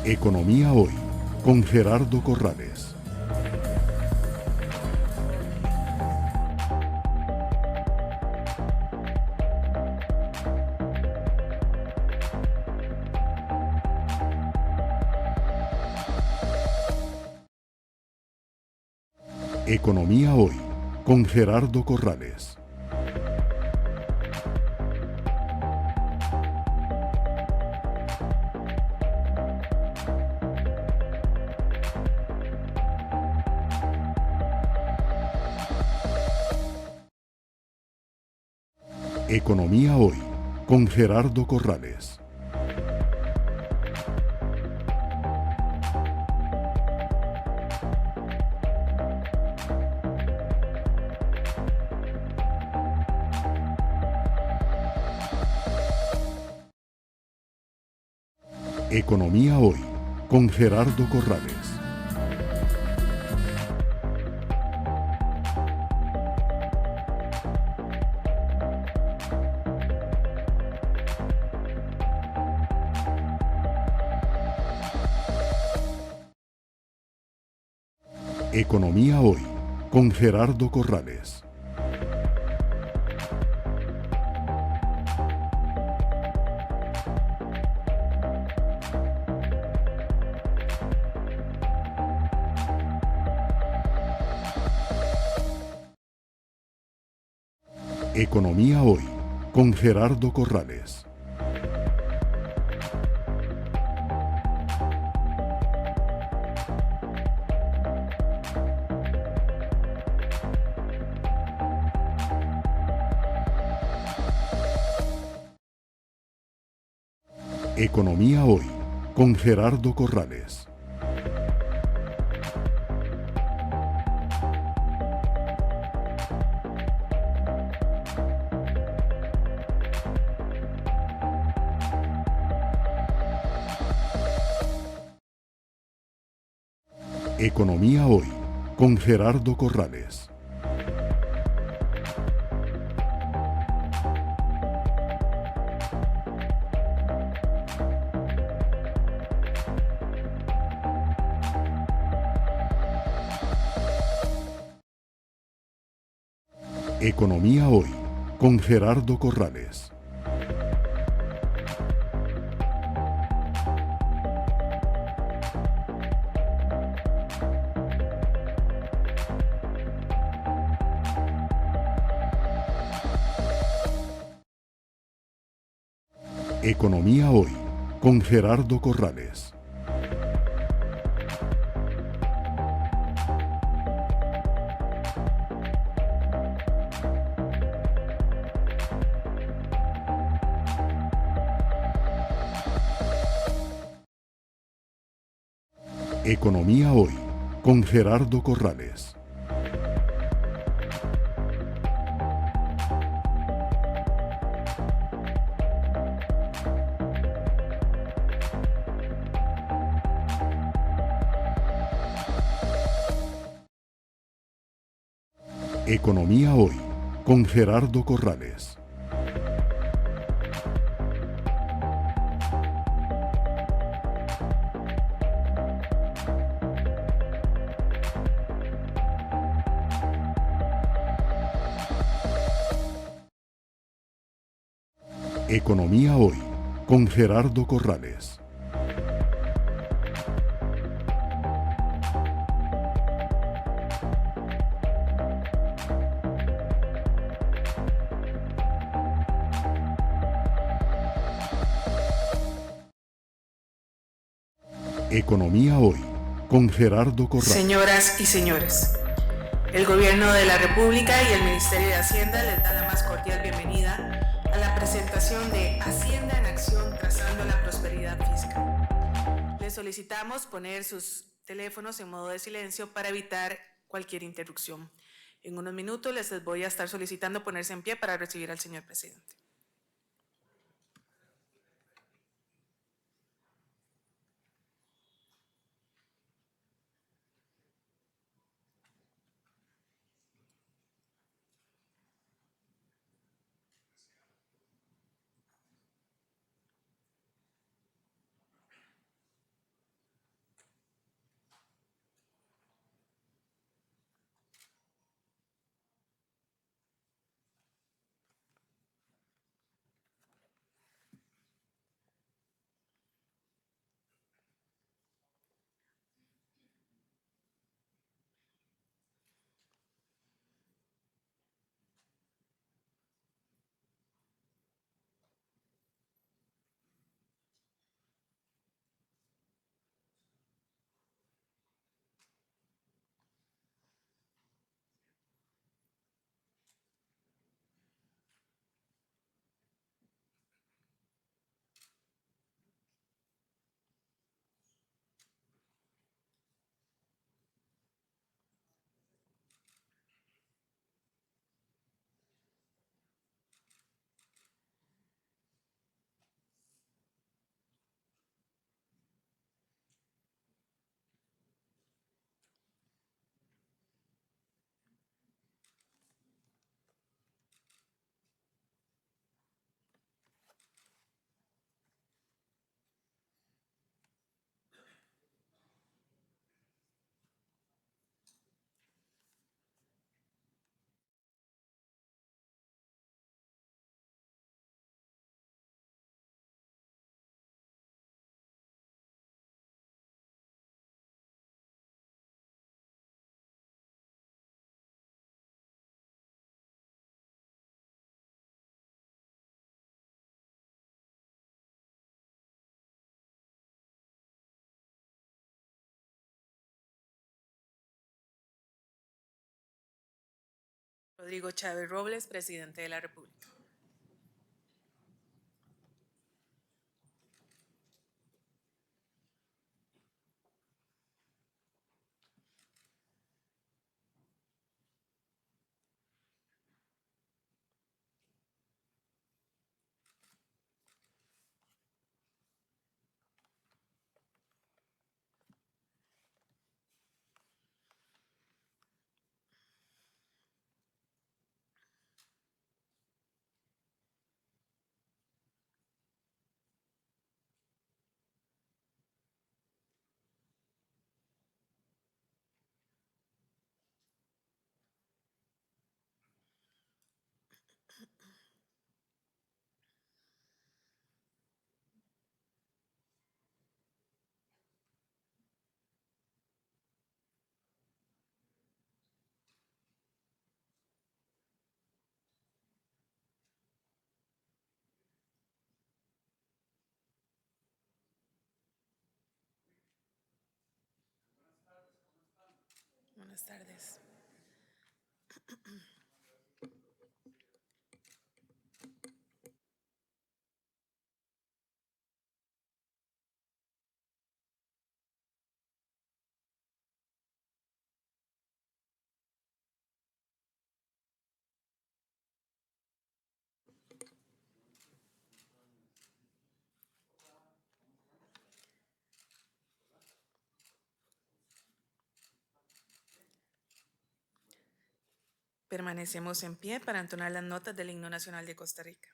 Economía Hoy, con Gerardo Corrales. Economía Hoy, con Gerardo Corrales. Economía Hoy, con Gerardo Corrales. Economía Hoy, con Gerardo Corrales. Economía Hoy, con Gerardo Corrales. Economía Hoy, con Gerardo Corrales. Economía Hoy, con Gerardo Corrales. Economía Hoy, con Gerardo Corrales. Economía Hoy, con Gerardo Corrales. Economía Hoy, con Gerardo Corrales. Economía Hoy, con Gerardo Corrales. Economía Hoy, con Gerardo Corrales. Economía Hoy, con Gerardo Corrales. Economía Hoy, con Gerardo Corrales. Señoras y señores, el Gobierno de la República y el Ministerio de Hacienda les dan la más cordial bienvenida a la presentación de Hacienda en Acción trazando la prosperidad fiscal. Les solicitamos poner sus teléfonos en modo de silencio para evitar cualquier interrupción. En unos minutos les voy a estar solicitando ponerse en pie para recibir al señor presidente. Rodrigo Chávez Robles, presidente de la República. Buenas tardes. Permanecemos en pie para entonar las notas del Himno Nacional de Costa Rica.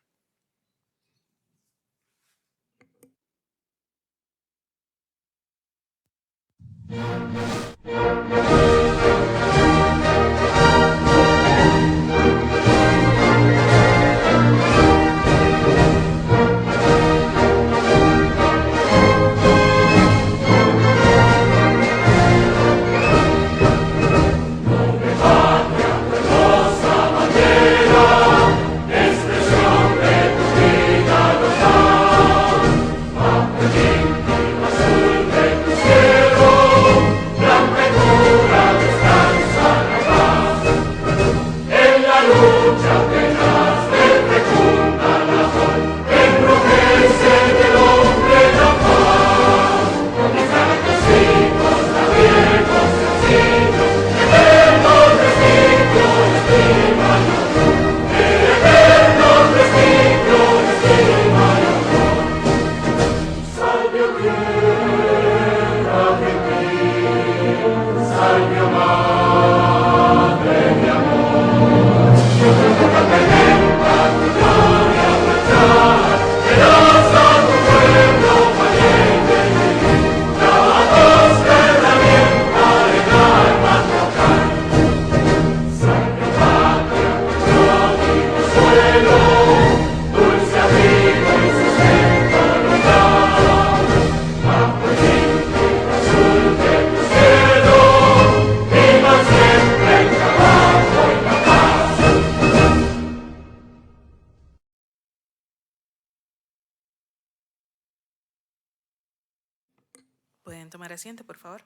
Pueden tomar asiento, por favor.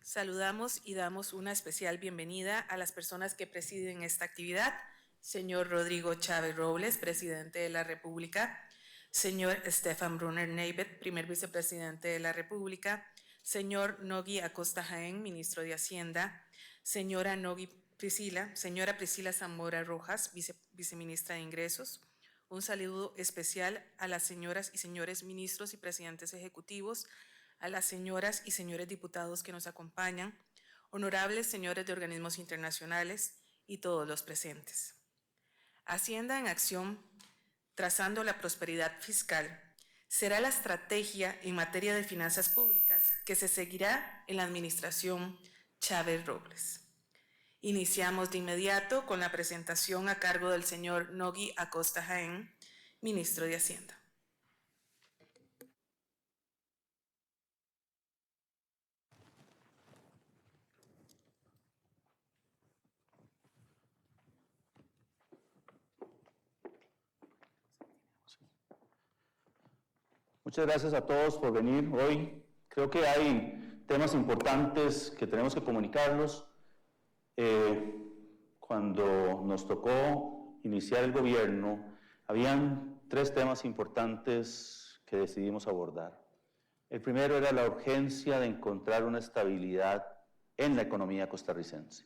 Saludamos y damos una especial bienvenida a las personas que presiden esta actividad. Señor Rodrigo Chávez Robles, presidente de la República. Señor Stefan Brunner Neibet, primer vicepresidente de la República. Señor Nogui Acosta Jaén, ministro de Hacienda. Señora Priscila Zamora Rojas, viceministra de Ingresos. Un saludo especial a las señoras y señores ministros y presidentes ejecutivos, a las señoras y señores diputados que nos acompañan, honorables señores de organismos internacionales y todos los presentes. Hacienda en Acción, trazando la prosperidad fiscal, será la estrategia en materia de finanzas públicas que se seguirá en la administración Chávez Robles. Iniciamos de inmediato con la presentación a cargo del señor Nogui Acosta Jaén, ministro de Hacienda. Muchas gracias a todos por venir hoy. Creo que hay temas importantes que tenemos que comunicarlos. Cuando nos tocó iniciar el gobierno, habían 3 temas importantes que decidimos abordar. El primero era la urgencia de encontrar una estabilidad en la economía costarricense.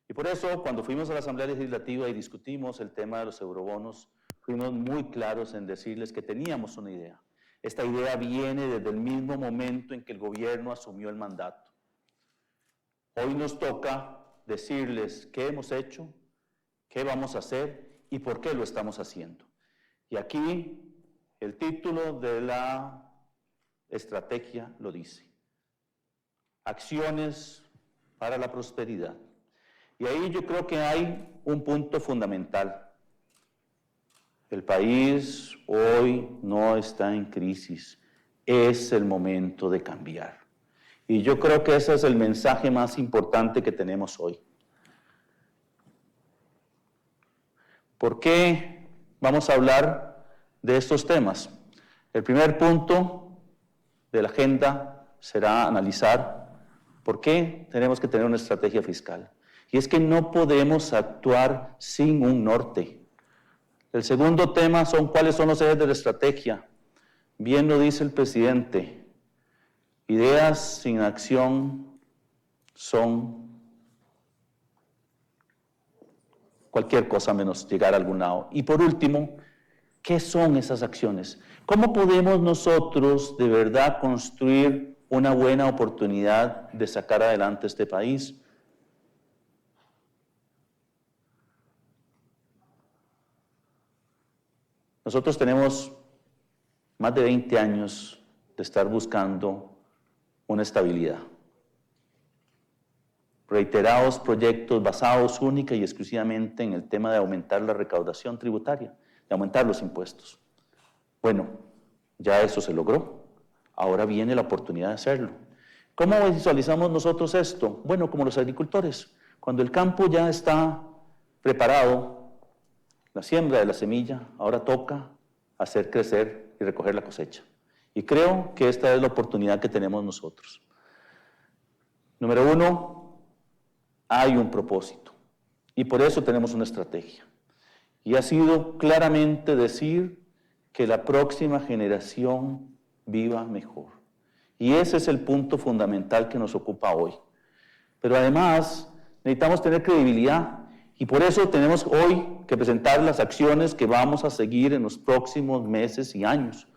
Y por eso, cuando fuimos a la Asamblea Legislativa y discutimos el tema de los eurobonos, fuimos muy claros en decirles que teníamos una idea. Esta idea viene desde el mismo momento en que el gobierno asumió el mandato. Hoy nos toca decirles qué hemos hecho, qué vamos a hacer y por qué lo estamos haciendo. Y aquí el título de la estrategia lo dice: Acciones para la prosperidad. Y ahí yo creo que hay un punto fundamental. El país hoy no está en crisis, es el momento de cambiar. Y yo creo que ese es el mensaje más importante que tenemos hoy. ¿Por qué vamos a hablar de estos temas? El primer punto de la agenda será analizar por qué tenemos que tener una estrategia fiscal. Y es que no podemos actuar sin un norte. El segundo tema son cuáles son los ejes de la estrategia. Bien lo dice el presidente, ideas sin acción son cualquier cosa menos llegar a algún lado. Y por último, ¿qué son esas acciones? ¿Cómo podemos nosotros de verdad construir una buena oportunidad de sacar adelante este país? Nosotros tenemos más de 20 años de estar buscando una estabilidad. Reiterados proyectos basados única y exclusivamente en el tema de aumentar la recaudación tributaria, de aumentar los impuestos. Bueno, ya eso se logró. Ahora viene la oportunidad de hacerlo. ¿Cómo visualizamos nosotros esto? Bueno, como los agricultores. Cuando el campo ya está preparado, la siembra de la semilla, ahora toca hacer crecer y recoger la cosecha. Y creo que esta es la oportunidad que tenemos nosotros. Número 1, hay un propósito. Y por eso tenemos una estrategia. Y ha sido claramente decir que la próxima generación viva mejor. Y ese es el punto fundamental que nos ocupa hoy. Pero además necesitamos tener credibilidad. Y por eso tenemos hoy que presentar las acciones que vamos a seguir en los próximos meses y años,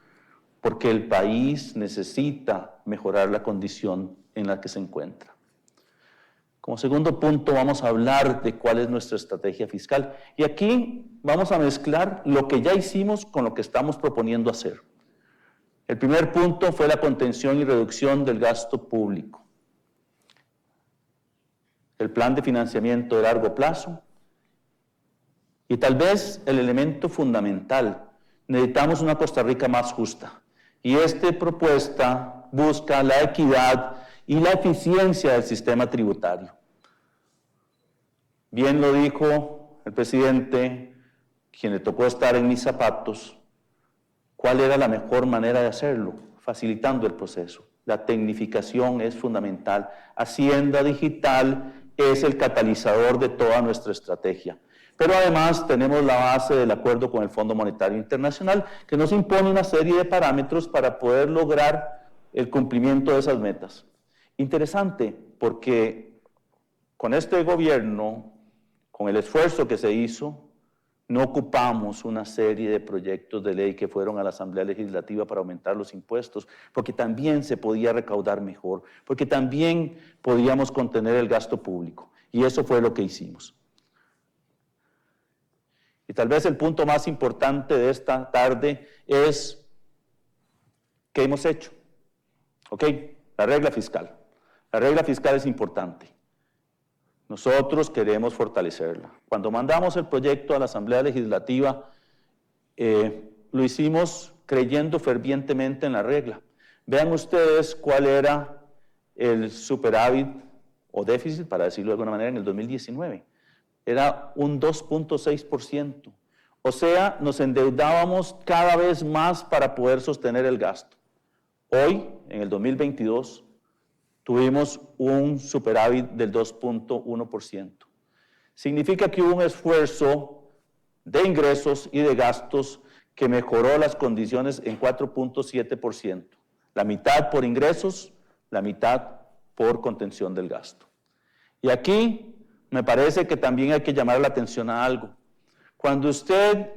porque el país necesita mejorar la condición en la que se encuentra. Como segundo punto vamos a hablar de cuál es nuestra estrategia fiscal. Y aquí vamos a mezclar lo que ya hicimos con lo que estamos proponiendo hacer. El primer punto fue la contención y reducción del gasto público. El plan de financiamiento de largo plazo. Y tal vez el elemento fundamental, necesitamos una Costa Rica más justa. Y esta propuesta busca la equidad y la eficiencia del sistema tributario. Bien lo dijo el presidente, quien le tocó estar en mis zapatos, ¿cuál era la mejor manera de hacerlo? Facilitando el proceso. La tecnificación es fundamental. Hacienda Digital es el catalizador de toda nuestra estrategia. Pero además tenemos la base del acuerdo con el Fondo Monetario Internacional, que nos impone una serie de parámetros para poder lograr el cumplimiento de esas metas. Interesante, porque con este gobierno, con el esfuerzo que se hizo, no ocupamos una serie de proyectos de ley que fueron a la Asamblea Legislativa para aumentar los impuestos, porque también se podía recaudar mejor, porque también podíamos contener el gasto público. Y eso fue lo que hicimos. Y tal vez el punto más importante de esta tarde es ¿qué hemos hecho? ¿Ok? La regla fiscal. La regla fiscal es importante. Nosotros queremos fortalecerla. Cuando mandamos el proyecto a la Asamblea Legislativa, lo hicimos creyendo fervientemente en la regla. Vean ustedes cuál era el superávit o déficit, para decirlo de alguna manera, en el 2019. Era un 2.6%. O sea, nos endeudábamos cada vez más para poder sostener el gasto. Hoy, en el 2022, tuvimos un superávit del 2.1%. Significa que hubo un esfuerzo de ingresos y de gastos que mejoró las condiciones en 4.7%. La mitad por ingresos, la mitad por contención del gasto. Y aquí me parece que también hay que llamar la atención a algo. Cuando usted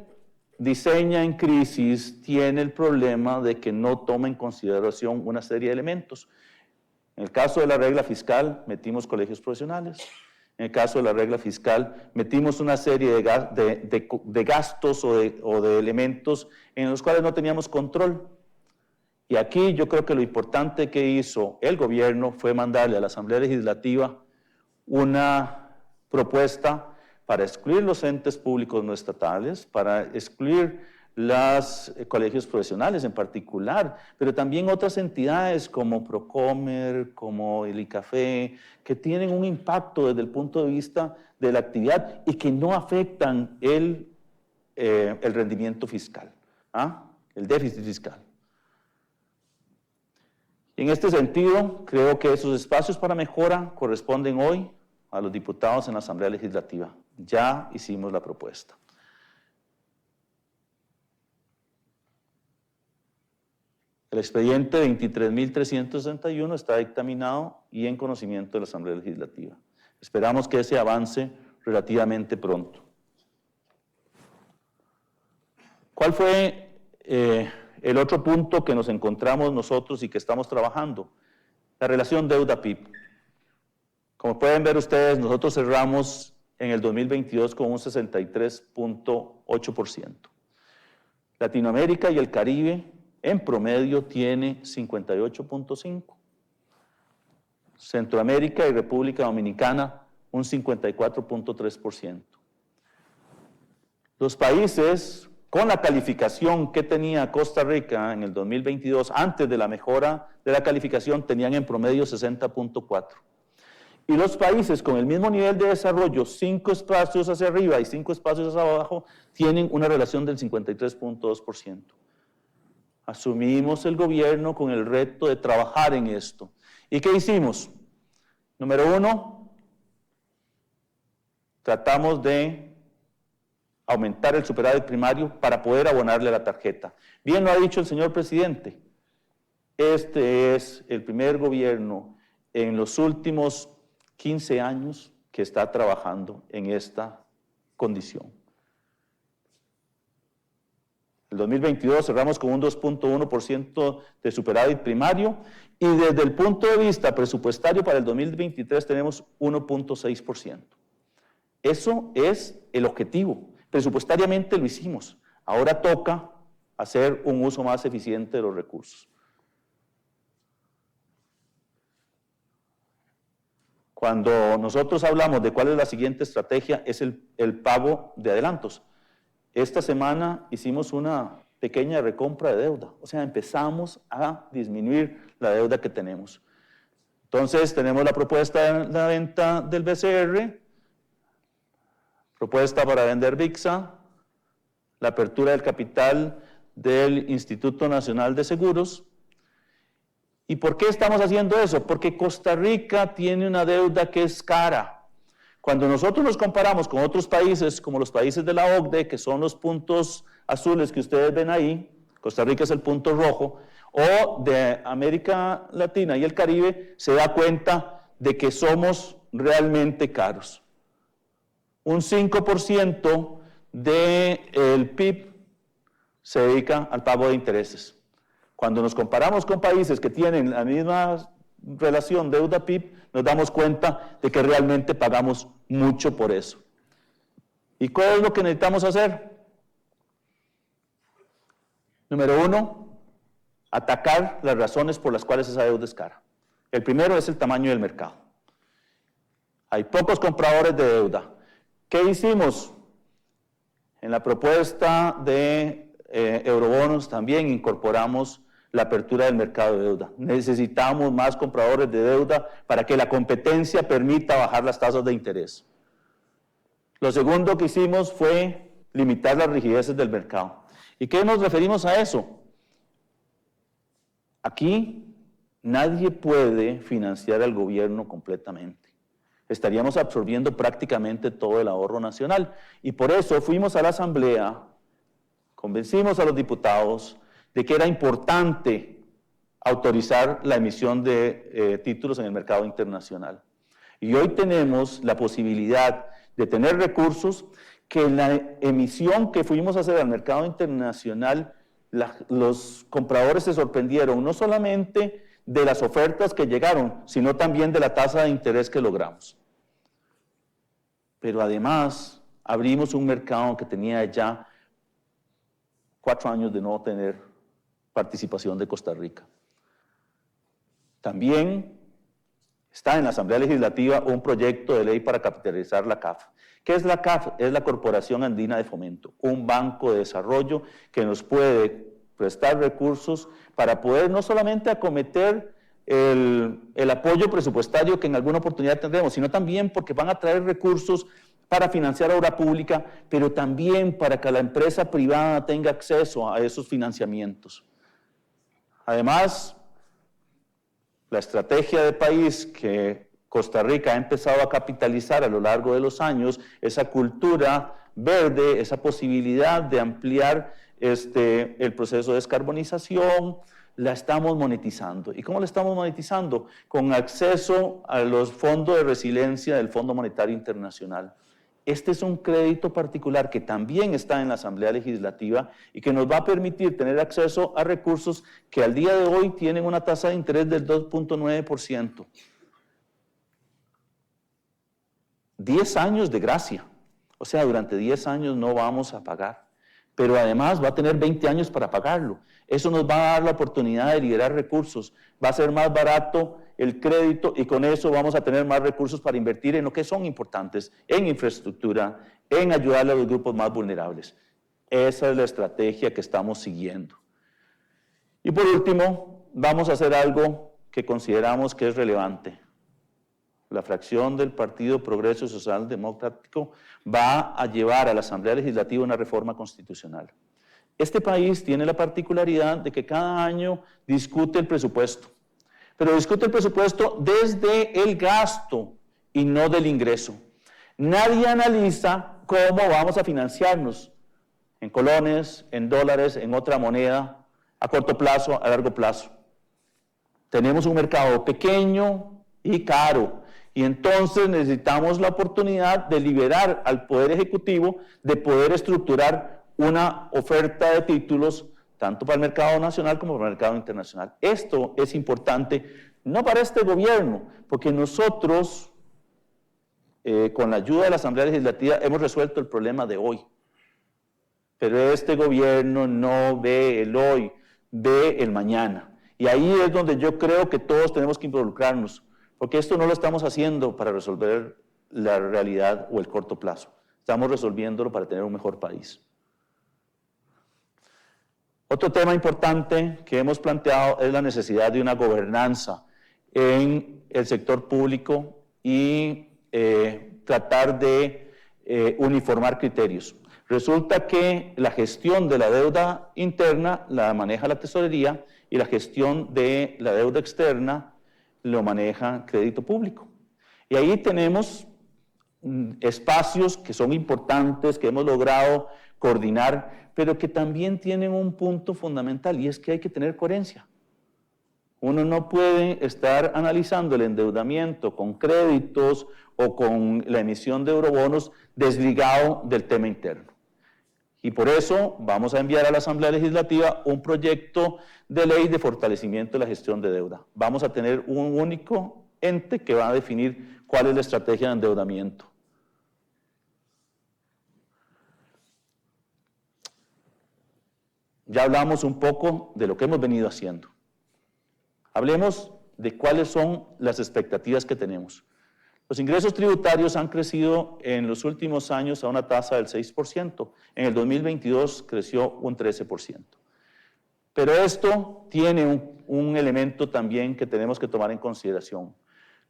diseña en crisis, tiene el problema de que no toma en consideración una serie de elementos. En el caso de la regla fiscal, metimos colegios profesionales. En el caso de la regla fiscal, metimos una serie de gastos o de elementos en los cuales no teníamos control. Y aquí yo creo que lo importante que hizo el gobierno fue mandarle a la Asamblea Legislativa una propuesta para excluir los entes públicos no estatales, para excluir los colegios profesionales en particular, pero también otras entidades como Procomer, como el ICAFE, que tienen un impacto desde el punto de vista de la actividad y que no afectan el rendimiento fiscal, el déficit fiscal. En este sentido, creo que esos espacios para mejora corresponden hoy a los diputados en la Asamblea Legislativa. Ya hicimos la propuesta. El expediente 23.361 está dictaminado y en conocimiento de la Asamblea Legislativa. Esperamos que ese avance relativamente pronto. ¿Cuál fue el otro punto que nos encontramos nosotros y que estamos trabajando? La relación deuda-PIB. Como pueden ver ustedes, nosotros cerramos en el 2022 con un 63.8%. Latinoamérica y el Caribe en promedio tiene 58.5%. Centroamérica y República Dominicana un 54.3%. Los países con la calificación que tenía Costa Rica en el 2022, antes de la mejora de la calificación, tenían en promedio 60.4%. Y los países con el mismo nivel de desarrollo, 5 espacios hacia arriba y 5 espacios hacia abajo, tienen una relación del 53.2%. Asumimos el gobierno con el reto de trabajar en esto. ¿Y qué hicimos? Número 1, tratamos de aumentar el superávit primario para poder abonarle a la tarjeta. Bien lo ha dicho el señor presidente, este es el primer gobierno en los últimos 15 años que está trabajando en esta condición. El 2022 cerramos con un 2.1% de superávit primario y desde el punto de vista presupuestario para el 2023 tenemos 1.6%. Eso es el objetivo. Presupuestariamente lo hicimos. Ahora toca hacer un uso más eficiente de los recursos. Cuando nosotros hablamos de cuál es la siguiente estrategia, es el pago de adelantos. Esta semana hicimos una pequeña recompra de deuda, o sea, empezamos a disminuir la deuda que tenemos. Entonces, tenemos la propuesta de la venta del BCR, propuesta para vender VIXA, la apertura del capital del Instituto Nacional de Seguros. ¿Y por qué estamos haciendo eso? Porque Costa Rica tiene una deuda que es cara. Cuando nosotros nos comparamos con otros países, como los países de la OCDE, que son los puntos azules que ustedes ven ahí, Costa Rica es el punto rojo, o de América Latina y el Caribe, se da cuenta de que somos realmente caros. Un 5% del PIB se dedica al pago de intereses. Cuando nos comparamos con países que tienen la misma relación deuda-PIB, nos damos cuenta de que realmente pagamos mucho por eso. ¿Y cuál es lo que necesitamos hacer? Número 1, atacar las razones por las cuales esa deuda es cara. El primero es el tamaño del mercado. Hay pocos compradores de deuda. ¿Qué hicimos? En la propuesta de eurobonos también incorporamos la apertura del mercado de deuda. Necesitamos más compradores de deuda para que la competencia permita bajar las tasas de interés. Lo segundo que hicimos fue limitar las rigideces del mercado. ¿Y qué nos referimos a eso? Aquí nadie puede financiar al gobierno completamente. Estaríamos absorbiendo prácticamente todo el ahorro nacional. Y por eso fuimos a la Asamblea, convencimos a los diputados de que era importante autorizar la emisión de títulos en el mercado internacional. Y hoy tenemos la posibilidad de tener recursos que en la emisión que fuimos a hacer al mercado internacional, los compradores se sorprendieron, no solamente de las ofertas que llegaron, sino también de la tasa de interés que logramos. Pero además, abrimos un mercado que tenía ya 4 años de no tener participación de Costa Rica. También está en la Asamblea Legislativa un proyecto de ley para capitalizar la CAF. ¿Qué es la CAF? Es la Corporación Andina de Fomento, un banco de desarrollo que nos puede prestar recursos para poder no solamente acometer el apoyo presupuestario que en alguna oportunidad tendremos, sino también porque van a traer recursos para financiar obra pública, pero también para que la empresa privada tenga acceso a esos financiamientos. Además, la estrategia de país que Costa Rica ha empezado a capitalizar a lo largo de los años, esa cultura verde, esa posibilidad de ampliar el proceso de descarbonización, la estamos monetizando. ¿Y cómo la estamos monetizando? Con acceso a los fondos de resiliencia del Fondo Monetario Internacional. Este es un crédito particular que también está en la Asamblea Legislativa y que nos va a permitir tener acceso a recursos que al día de hoy tienen una tasa de interés del 2.9%. 10 años de gracia. O sea, durante 10 años no vamos a pagar. Pero además va a tener 20 años para pagarlo. Eso nos va a dar la oportunidad de liberar recursos. Va a ser más barato el crédito y con eso vamos a tener más recursos para invertir en lo que son importantes, en infraestructura, en ayudarle a los grupos más vulnerables. Esa es la estrategia que estamos siguiendo. Y por último, vamos a hacer algo que consideramos que es relevante. La fracción del Partido Progreso Social Democrático va a llevar a la Asamblea Legislativa una reforma constitucional. Este país tiene la particularidad de que cada año discute el presupuesto, pero discute el presupuesto desde el gasto y no del ingreso. Nadie analiza cómo vamos a financiarnos, en colones, en dólares, en otra moneda, a corto plazo, a largo plazo. Tenemos un mercado pequeño y caro, y entonces necesitamos la oportunidad de liberar al Poder Ejecutivo de poder estructurar una oferta de títulos tanto para el mercado nacional como para el mercado internacional. Esto es importante, no para este gobierno, porque nosotros, con la ayuda de la Asamblea Legislativa, hemos resuelto el problema de hoy. Pero este gobierno no ve el hoy, ve el mañana. Y ahí es donde yo creo que todos tenemos que involucrarnos, porque esto no lo estamos haciendo para resolver la realidad o el corto plazo. Estamos resolviéndolo para tener un mejor país. Otro tema importante que hemos planteado es la necesidad de una gobernanza en el sector público y tratar de uniformar criterios. Resulta que la gestión de la deuda interna la maneja la tesorería y la gestión de la deuda externa lo maneja crédito público. Y ahí tenemos espacios que son importantes, que hemos logrado coordinar, pero que también tienen un punto fundamental y es que hay que tener coherencia. Uno no puede estar analizando el endeudamiento con créditos o con la emisión de eurobonos desligado del tema interno. Y por eso vamos a enviar a la Asamblea Legislativa un proyecto de ley de fortalecimiento de la gestión de deuda. Vamos a tener un único ente que va a definir cuál es la estrategia de endeudamiento. Ya hablamos un poco de lo que hemos venido haciendo. Hablemos de cuáles son las expectativas que tenemos. Los ingresos tributarios han crecido en los últimos años a una tasa del 6%. En el 2022 creció un 13%. Pero esto tiene un elemento también que tenemos que tomar en consideración.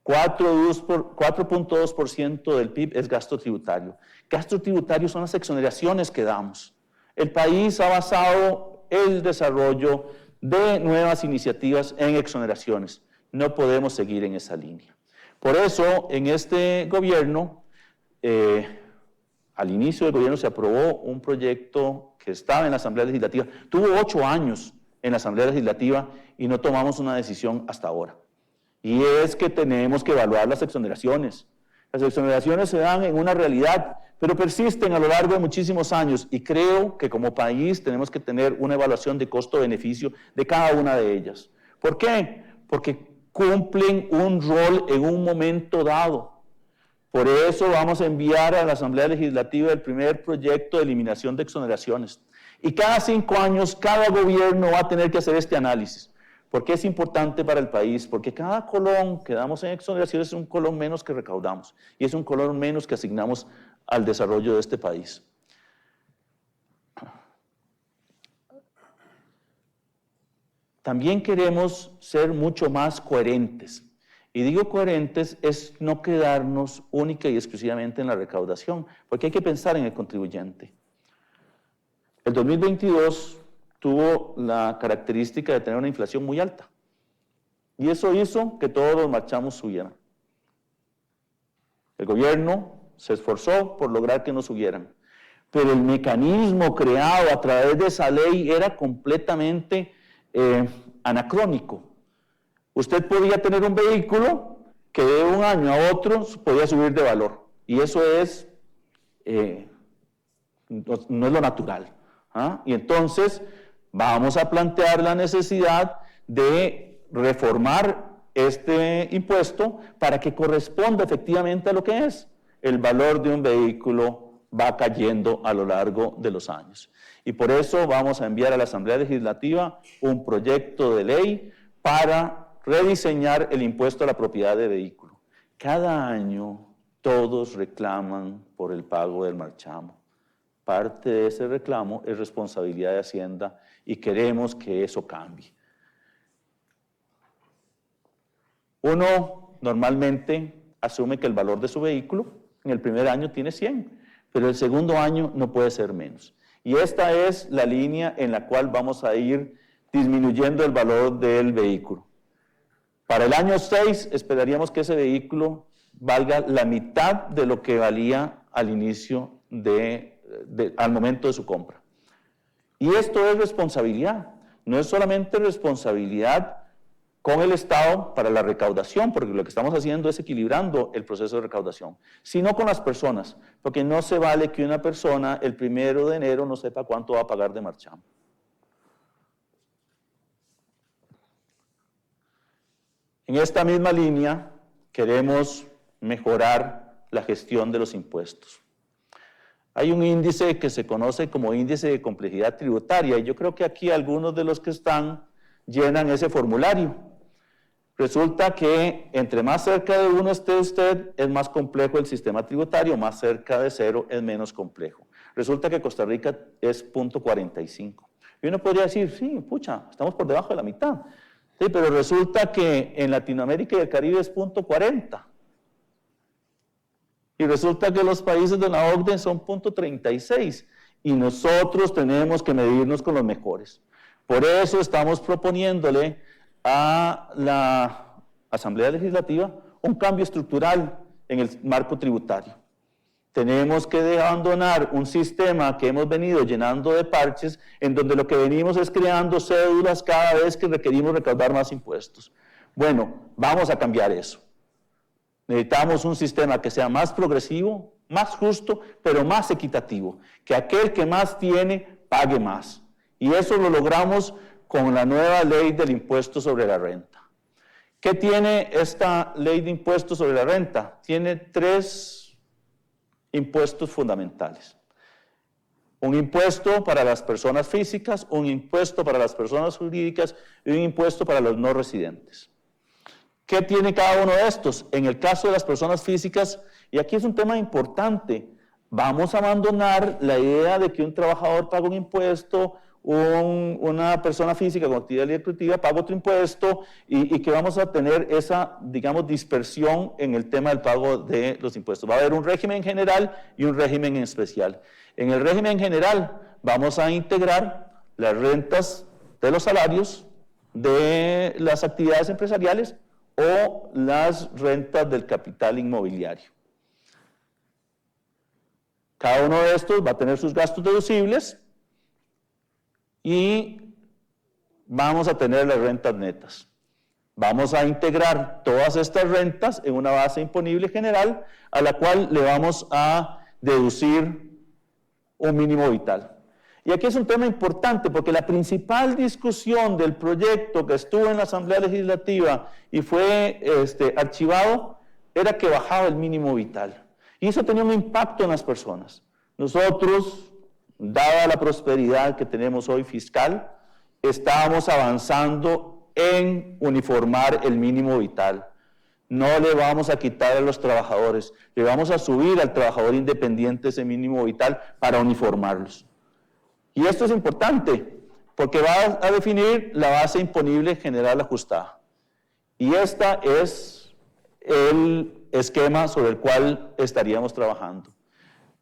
4.2% del PIB es gasto tributario. Gasto tributario son las exoneraciones que damos. El país ha basado el desarrollo de nuevas iniciativas en exoneraciones. No podemos seguir en esa línea. Por eso, en este gobierno, al inicio del gobierno se aprobó un proyecto que estaba en la Asamblea Legislativa. Tuvo 8 años en la Asamblea Legislativa y no tomamos una decisión hasta ahora. Y es que tenemos que evaluar las exoneraciones. Las exoneraciones se dan en una realidad, pero persisten a lo largo de muchísimos años y creo que como país tenemos que tener una evaluación de costo-beneficio de cada una de ellas. ¿Por qué? Porque cumplen un rol en un momento dado. Por eso vamos a enviar a la Asamblea Legislativa el primer proyecto de eliminación de exoneraciones. Y cada 5 años, cada gobierno va a tener que hacer este análisis. ¿Por qué es importante para el país? Porque cada colón que damos en exoneraciones es un colón menos que recaudamos y es un colón menos que asignamos al desarrollo de este país. También queremos ser mucho más coherentes. Y digo coherentes es no quedarnos única y exclusivamente en la recaudación, porque hay que pensar en el contribuyente. El 2022 tuvo la característica de tener una inflación muy alta. Y eso hizo que todos los marchamos subieran. El gobierno se esforzó por lograr que no subieran. Pero el mecanismo creado a través de esa ley era completamente anacrónico. Usted podía tener un vehículo que de un año a otro podía subir de valor. Y eso es, no es lo natural. ¿Ah? Y entonces vamos a plantear la necesidad de reformar este impuesto para que corresponda efectivamente a lo que es. El valor de un vehículo va cayendo a lo largo de los años. Y por eso vamos a enviar a la Asamblea Legislativa un proyecto de ley para rediseñar el impuesto a la propiedad de vehículo. Cada año todos reclaman por el pago del marchamo. Parte de ese reclamo es responsabilidad de Hacienda y queremos que eso cambie. Uno normalmente asume que el valor de su vehículo en el primer año tiene 100, pero el segundo año no puede ser menos. Y esta es la línea en la cual vamos a ir disminuyendo el valor del vehículo. Para el año 6 esperaríamos que ese vehículo valga la mitad de lo que valía al inicio al momento de su compra. Y esto es responsabilidad, no es solamente responsabilidad con el Estado para la recaudación, porque lo que estamos haciendo es equilibrando el proceso de recaudación, sino con las personas, porque no se vale que una persona el 1 de enero no sepa cuánto va a pagar de marchamo. En esta misma línea queremos mejorar la gestión de los impuestos. Hay un índice que se conoce como índice de complejidad tributaria y yo creo que aquí algunos de los que están llenan ese formulario. Resulta que entre más cerca de 1 esté usted, es más complejo el sistema tributario, más cerca de 0 es menos complejo. Resulta que Costa Rica es 0.45. Y uno podría decir, sí, pucha, estamos por debajo de la mitad. Sí, pero resulta que en Latinoamérica y el Caribe es 0.40. Y resulta que los países de la OCDE son 0.36. Y nosotros tenemos que medirnos con los mejores. Por eso estamos proponiéndole a la Asamblea Legislativa un cambio estructural en el marco tributario. Tenemos que abandonar un sistema que hemos venido llenando de parches, en donde lo que venimos es creando cédulas cada vez que requerimos recaudar más impuestos. Bueno, vamos a cambiar eso. Necesitamos un sistema que sea más progresivo, más justo, pero más equitativo. Que aquel que más tiene, pague más. Y eso lo logramos con la nueva ley del impuesto sobre la renta. ¿Qué tiene esta ley de impuesto sobre la renta? Tiene 3 impuestos fundamentales. Un impuesto para las personas físicas, un impuesto para las personas jurídicas y un impuesto para los no residentes. ¿Qué tiene cada uno de estos? En el caso de las personas físicas, y aquí es un tema importante, vamos a abandonar la idea de que un trabajador paga un impuesto, una persona física con actividad ejecutiva paga otro impuesto y que vamos a tener esa, digamos, dispersión en el tema del pago de los impuestos. Va a haber un régimen general y un régimen en especial. En el régimen general vamos a integrar las rentas de los salarios de las actividades empresariales o las rentas del capital inmobiliario. Cada uno de estos va a tener sus gastos deducibles y vamos a tener las rentas netas. Vamos a integrar todas estas rentas en una base imponible general a la cual le vamos a deducir un mínimo vital. Y aquí es un tema importante porque la principal discusión del proyecto que estuvo en la Asamblea Legislativa y fue archivado era que bajaba el mínimo vital. Y eso tenía un impacto en las personas. Nosotros, dada la prosperidad que tenemos hoy fiscal, estábamos avanzando en uniformar el mínimo vital. No le vamos a quitar a los trabajadores, le vamos a subir al trabajador independiente ese mínimo vital para uniformarlos. Y esto es importante, porque va a definir la base imponible general ajustada. Y este es el esquema sobre el cual estaríamos trabajando.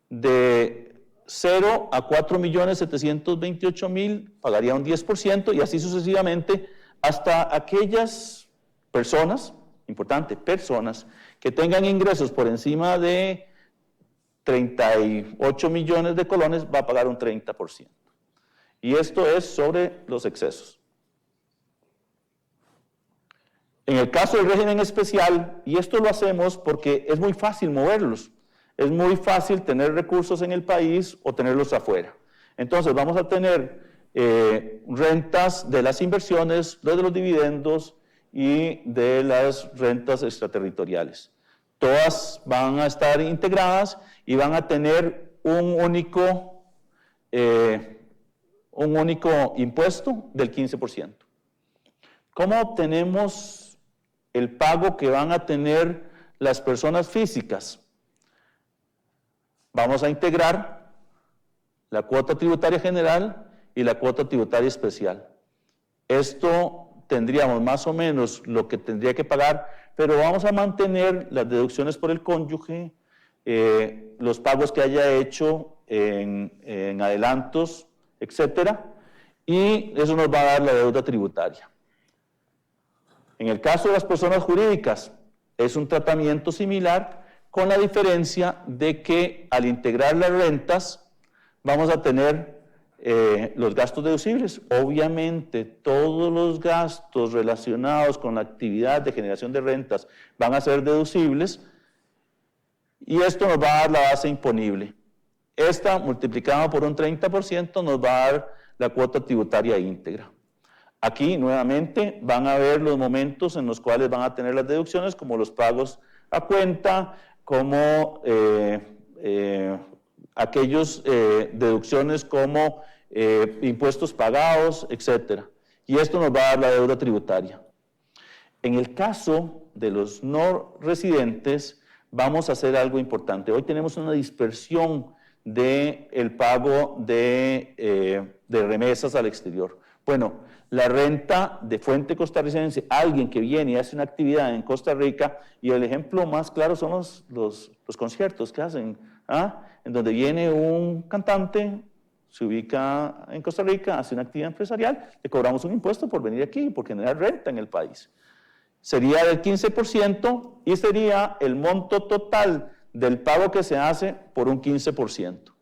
De 0 a 4.728.000 pagaría un 10% y así sucesivamente hasta aquellas personas, importante, personas que tengan ingresos por encima de 38 millones de colones va a pagar un 30%. Y esto es sobre los excesos. En el caso del régimen especial, y esto lo hacemos porque es muy fácil moverlos, es muy fácil tener recursos en el país o tenerlos afuera. Entonces vamos a tener rentas de las inversiones, de los dividendos y de las rentas extraterritoriales. Todas van a estar integradas y van a tener un único impuesto del 15%. ¿Cómo obtenemos el pago que van a tener las personas físicas? Vamos a integrar la cuota tributaria general y la cuota tributaria especial. Esto tendríamos más o menos lo que tendría que pagar, pero vamos a mantener las deducciones por el cónyuge, los pagos que haya hecho en adelantos, etcétera, y eso nos va a dar la deuda tributaria. En el caso de las personas jurídicas, es un tratamiento similar, con la diferencia de que al integrar las rentas, vamos a tener los gastos deducibles. Obviamente, todos los gastos relacionados con la actividad de generación de rentas van a ser deducibles, y esto nos va a dar la base imponible. Esta, multiplicada por un 30%, nos va a dar la cuota tributaria íntegra. Aquí, nuevamente, van a ver los momentos en los cuales van a tener las deducciones, como los pagos a cuenta, como aquellas deducciones como impuestos pagados, etc. Y esto nos va a dar la deuda tributaria. En el caso de los no residentes, vamos a hacer algo importante. Hoy tenemos una dispersión del pago de remesas al exterior. Bueno, la renta de fuente costarricense, alguien que viene y hace una actividad en Costa Rica, y el ejemplo más claro son los conciertos que hacen, en donde viene un cantante, se ubica en Costa Rica, hace una actividad empresarial, le cobramos un impuesto por venir aquí, por generar renta en el país. Sería del 15% y sería el monto total del pago que se hace por un 15%.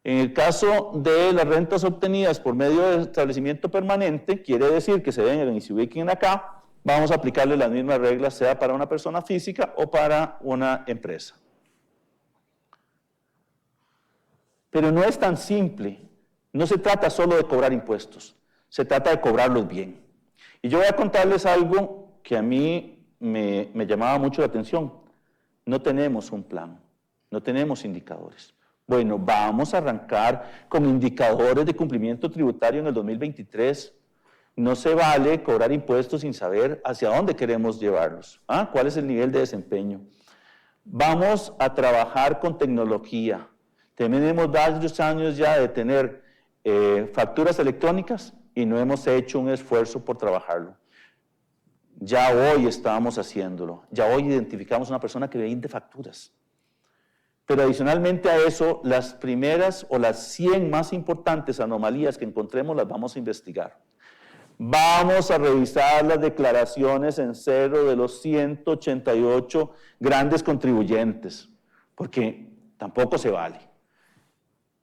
En el caso de las rentas obtenidas por medio de establecimiento permanente, quiere decir que se vengan y se ubiquen acá, vamos a aplicarle las mismas reglas, sea para una persona física o para una empresa. Pero no es tan simple, no se trata solo de cobrar impuestos, se trata de cobrarlos bien. Y yo voy a contarles algo que a mí me llamaba mucho la atención. No tenemos un plan, no tenemos indicadores. Bueno, vamos a arrancar con indicadores de cumplimiento tributario en el 2023. No se vale cobrar impuestos sin saber hacia dónde queremos llevarlos. ¿Cuál es el nivel de desempeño? Vamos a trabajar con tecnología. Tenemos varios años ya de tener facturas electrónicas y no hemos hecho un esfuerzo por trabajarlo. Ya hoy estábamos haciéndolo. Ya hoy identificamos una persona que vende facturas. Pero adicionalmente a eso, las primeras o las 100 más importantes anomalías que encontremos las vamos a investigar. Vamos a revisar las declaraciones en cero de los 188 grandes contribuyentes, porque tampoco se vale.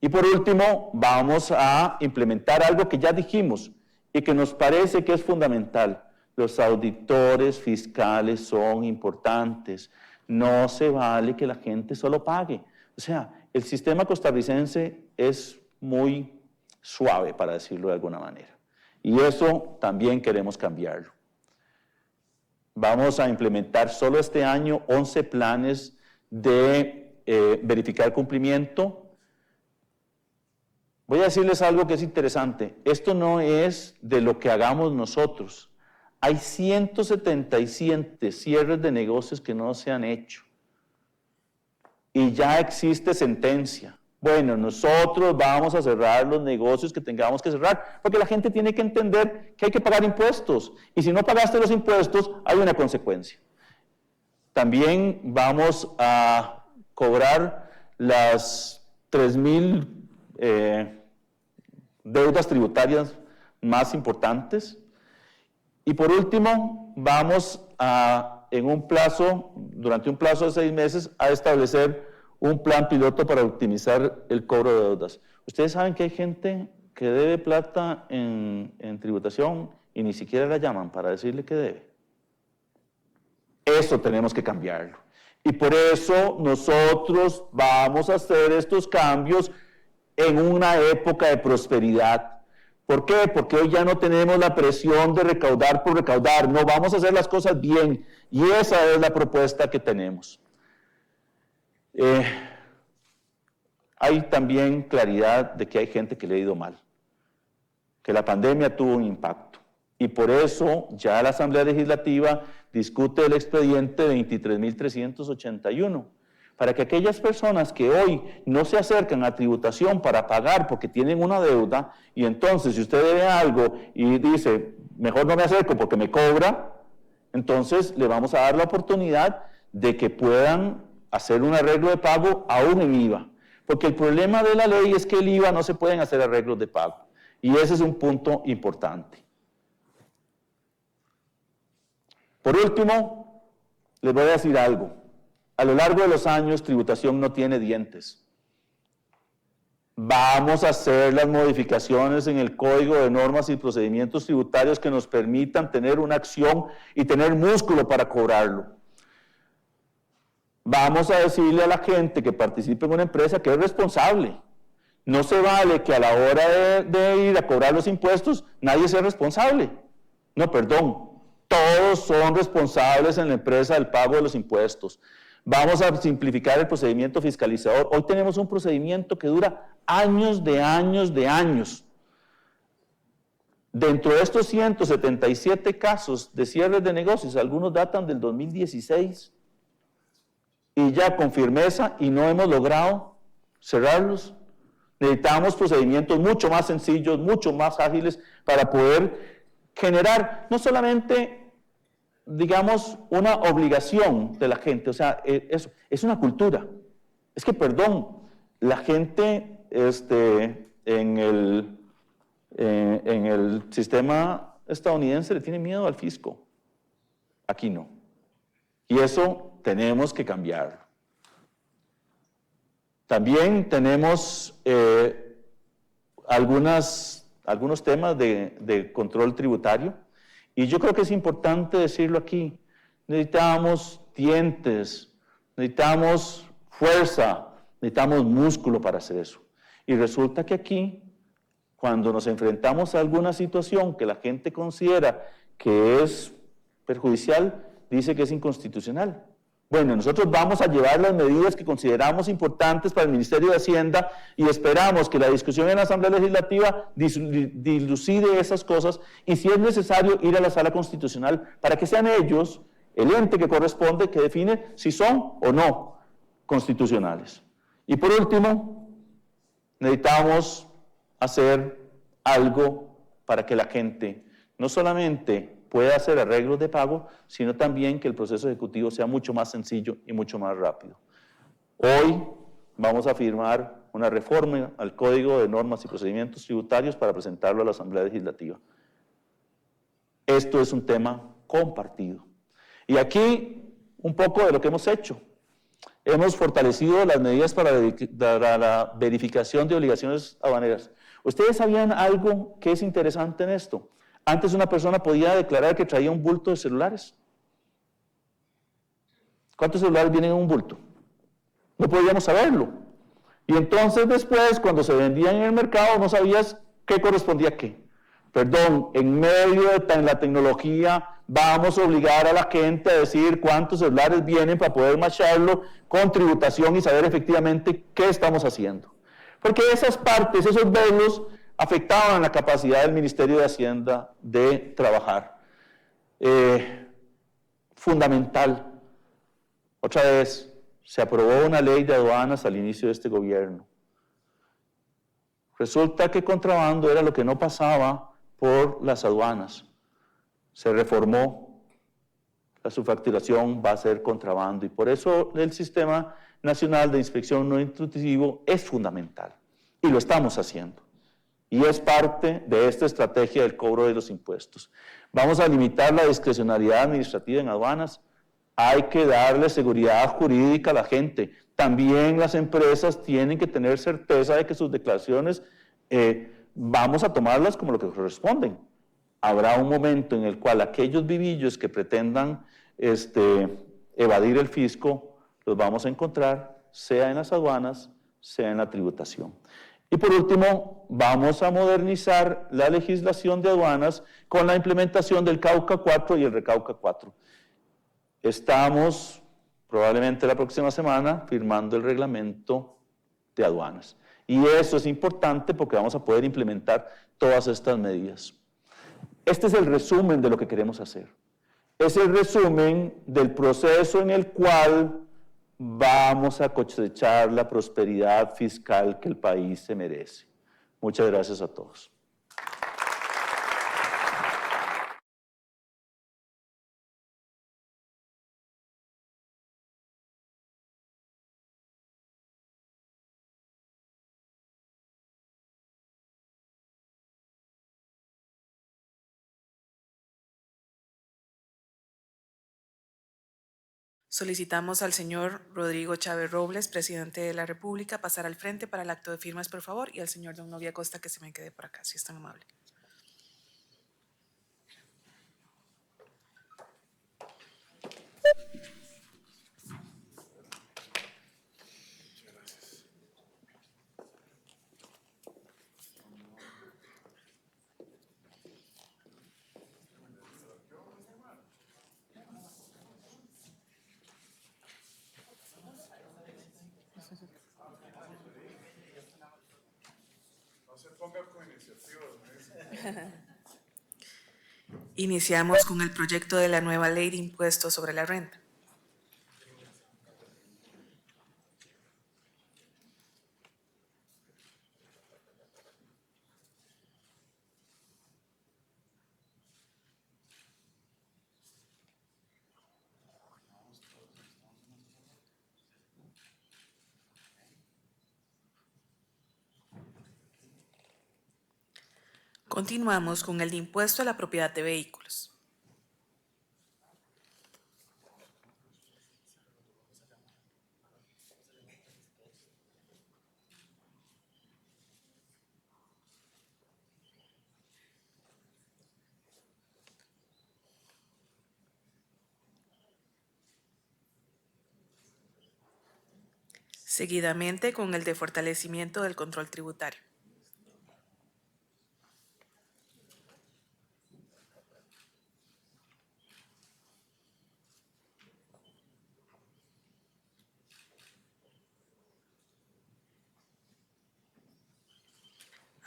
Y por último, vamos a implementar algo que ya dijimos y que nos parece que es fundamental. Los auditores fiscales son importantes. No se vale que la gente solo pague. O sea, el sistema costarricense es muy suave, para decirlo de alguna manera. Y eso también queremos cambiarlo. Vamos a implementar solo este año 11 planes de verificar cumplimiento. Voy a decirles algo que es interesante. Esto no es de lo que hagamos nosotros. Hay 177 cierres de negocios que no se han hecho. Y ya existe sentencia. Bueno, nosotros vamos a cerrar los negocios que tengamos que cerrar, porque la gente tiene que entender que hay que pagar impuestos. Y si no pagaste los impuestos, hay una consecuencia. También vamos a cobrar las 3,000 deudas tributarias más importantes. Y por último, vamos a, durante un plazo de 6 meses, a establecer un plan piloto para optimizar el cobro de deudas. Ustedes saben que hay gente que debe plata en tributación y ni siquiera la llaman para decirle que debe. Eso tenemos que cambiarlo. Y por eso nosotros vamos a hacer estos cambios en una época de prosperidad. ¿Por qué? Porque hoy ya no tenemos la presión de recaudar por recaudar. No, vamos a hacer las cosas bien. Y esa es la propuesta que tenemos. Hay también claridad de que hay gente que le ha ido mal, que la pandemia tuvo un impacto. Y por eso ya la Asamblea Legislativa discute el expediente 23.381, para que aquellas personas que hoy no se acercan a tributación para pagar porque tienen una deuda, y entonces si usted debe algo y dice, mejor no me acerco porque me cobra, entonces le vamos a dar la oportunidad de que puedan hacer un arreglo de pago aún en IVA. Porque el problema de la ley es que el IVA no se pueden hacer arreglos de pago. Y ese es un punto importante. Por último, les voy a decir algo. A lo largo de los años, tributación no tiene dientes. Vamos a hacer las modificaciones en el Código de Normas y Procedimientos Tributarios que nos permitan tener una acción y tener músculo para cobrarlo. Vamos a decirle a la gente que participe en una empresa que es responsable. No se vale que a la hora de ir a cobrar los impuestos nadie sea responsable. No, perdón. Todos son responsables en la empresa del pago de los impuestos. Vamos a simplificar el procedimiento fiscalizador. Hoy tenemos un procedimiento que dura años de años de años. Dentro de estos 177 casos de cierres de negocios, algunos datan del 2016. Y ya con firmeza, y no hemos logrado cerrarlos. Necesitamos procedimientos mucho más sencillos, mucho más ágiles para poder generar no solamente, digamos, una obligación de la gente, o sea, es una cultura. Es que, perdón, la gente en el sistema estadounidense le tiene miedo al fisco. Aquí no. Y eso tenemos que cambiarlo. También tenemos algunos temas de control tributario, y yo creo que es importante decirlo aquí. Necesitamos dientes, necesitamos fuerza, necesitamos músculo para hacer eso. Y resulta que aquí, cuando nos enfrentamos a alguna situación que la gente considera que es perjudicial, dice que es inconstitucional. Bueno, nosotros vamos a llevar las medidas que consideramos importantes para el Ministerio de Hacienda y esperamos que la discusión en la Asamblea Legislativa dilucide esas cosas y, si es necesario, ir a la Sala Constitucional para que sean ellos, el ente que corresponde, que define si son o no constitucionales. Y por último, necesitamos hacer algo para que la gente no solamente pueda hacer arreglos de pago, sino también que el proceso ejecutivo sea mucho más sencillo y mucho más rápido. Hoy vamos a firmar una reforma al Código de Normas y Procedimientos Tributarios para presentarlo a la Asamblea Legislativa. Esto es un tema compartido. Y aquí un poco de lo que hemos hecho. Hemos fortalecido las medidas para la verificación de obligaciones aduaneras. ¿Ustedes sabían algo que es interesante en esto? Antes una persona podía declarar que traía un bulto de celulares. ¿Cuántos celulares vienen en un bulto? No podíamos saberlo. Y entonces después, cuando se vendían en el mercado, no sabías qué correspondía a qué. Perdón, en medio de la tecnología, vamos a obligar a la gente a decir cuántos celulares vienen para poder macharlo con tributación y saber efectivamente qué estamos haciendo. Porque esas partes, esos velos, afectaban la capacidad del Ministerio de Hacienda de trabajar. Fundamental. Otra vez, se aprobó una ley de aduanas al inicio de este gobierno. Resulta que contrabando era lo que no pasaba por las aduanas. Se reformó, la subfacturación va a ser contrabando y por eso el Sistema Nacional de Inspección No Intrusivo es fundamental y lo estamos haciendo. Y es parte de esta estrategia del cobro de los impuestos. Vamos a limitar la discrecionalidad administrativa en aduanas. Hay que darle seguridad jurídica a la gente. También las empresas tienen que tener certeza de que sus declaraciones vamos a tomarlas como lo que corresponden. Habrá un momento en el cual aquellos vivillos que pretendan evadir el fisco los vamos a encontrar, sea en las aduanas, sea en la tributación. Y por último, vamos a modernizar la legislación de aduanas con la implementación del Cauca 4 y el Recauca 4. Estamos, probablemente la próxima semana, firmando el reglamento de aduanas. Y eso es importante porque vamos a poder implementar todas estas medidas. Este es el resumen de lo que queremos hacer. Es el resumen del proceso en el cual vamos a cosechar la prosperidad fiscal que el país se merece. Muchas gracias a todos. Solicitamos al señor Rodrigo Chávez Robles, presidente de la República, pasar al frente para el acto de firmas, por favor, y al señor Don Novia Costa que se me quede por acá, si es tan amable. Iniciamos con el proyecto de la nueva ley de impuestos sobre la renta. Continuamos con el de impuesto a la propiedad de vehículos. Seguidamente con el de fortalecimiento del control tributario.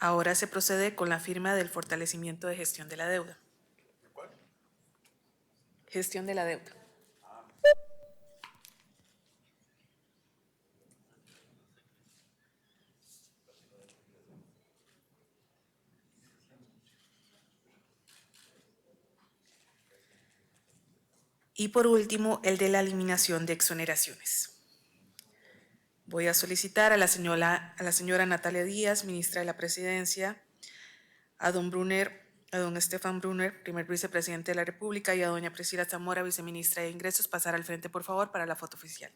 Ahora se procede con la firma del fortalecimiento de gestión de la deuda. ¿Cuál? Gestión de la deuda. Y por último, el de la eliminación de exoneraciones. Voy a solicitar a la señora Natalia Díaz, ministra de la Presidencia, a don Brunner a don Estefan Brunner, primer vicepresidente de la República, y a doña Priscila Zamora, viceministra de Ingresos, pasar al frente, por favor, para la foto oficial.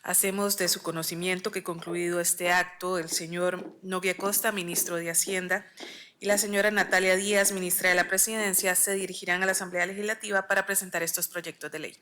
Hacemos de su conocimiento que concluido este acto, el señor Nogui Acosta, ministro de Hacienda, y la señora Natalia Díaz, ministra de la Presidencia, se dirigirán a la Asamblea Legislativa para presentar estos proyectos de ley.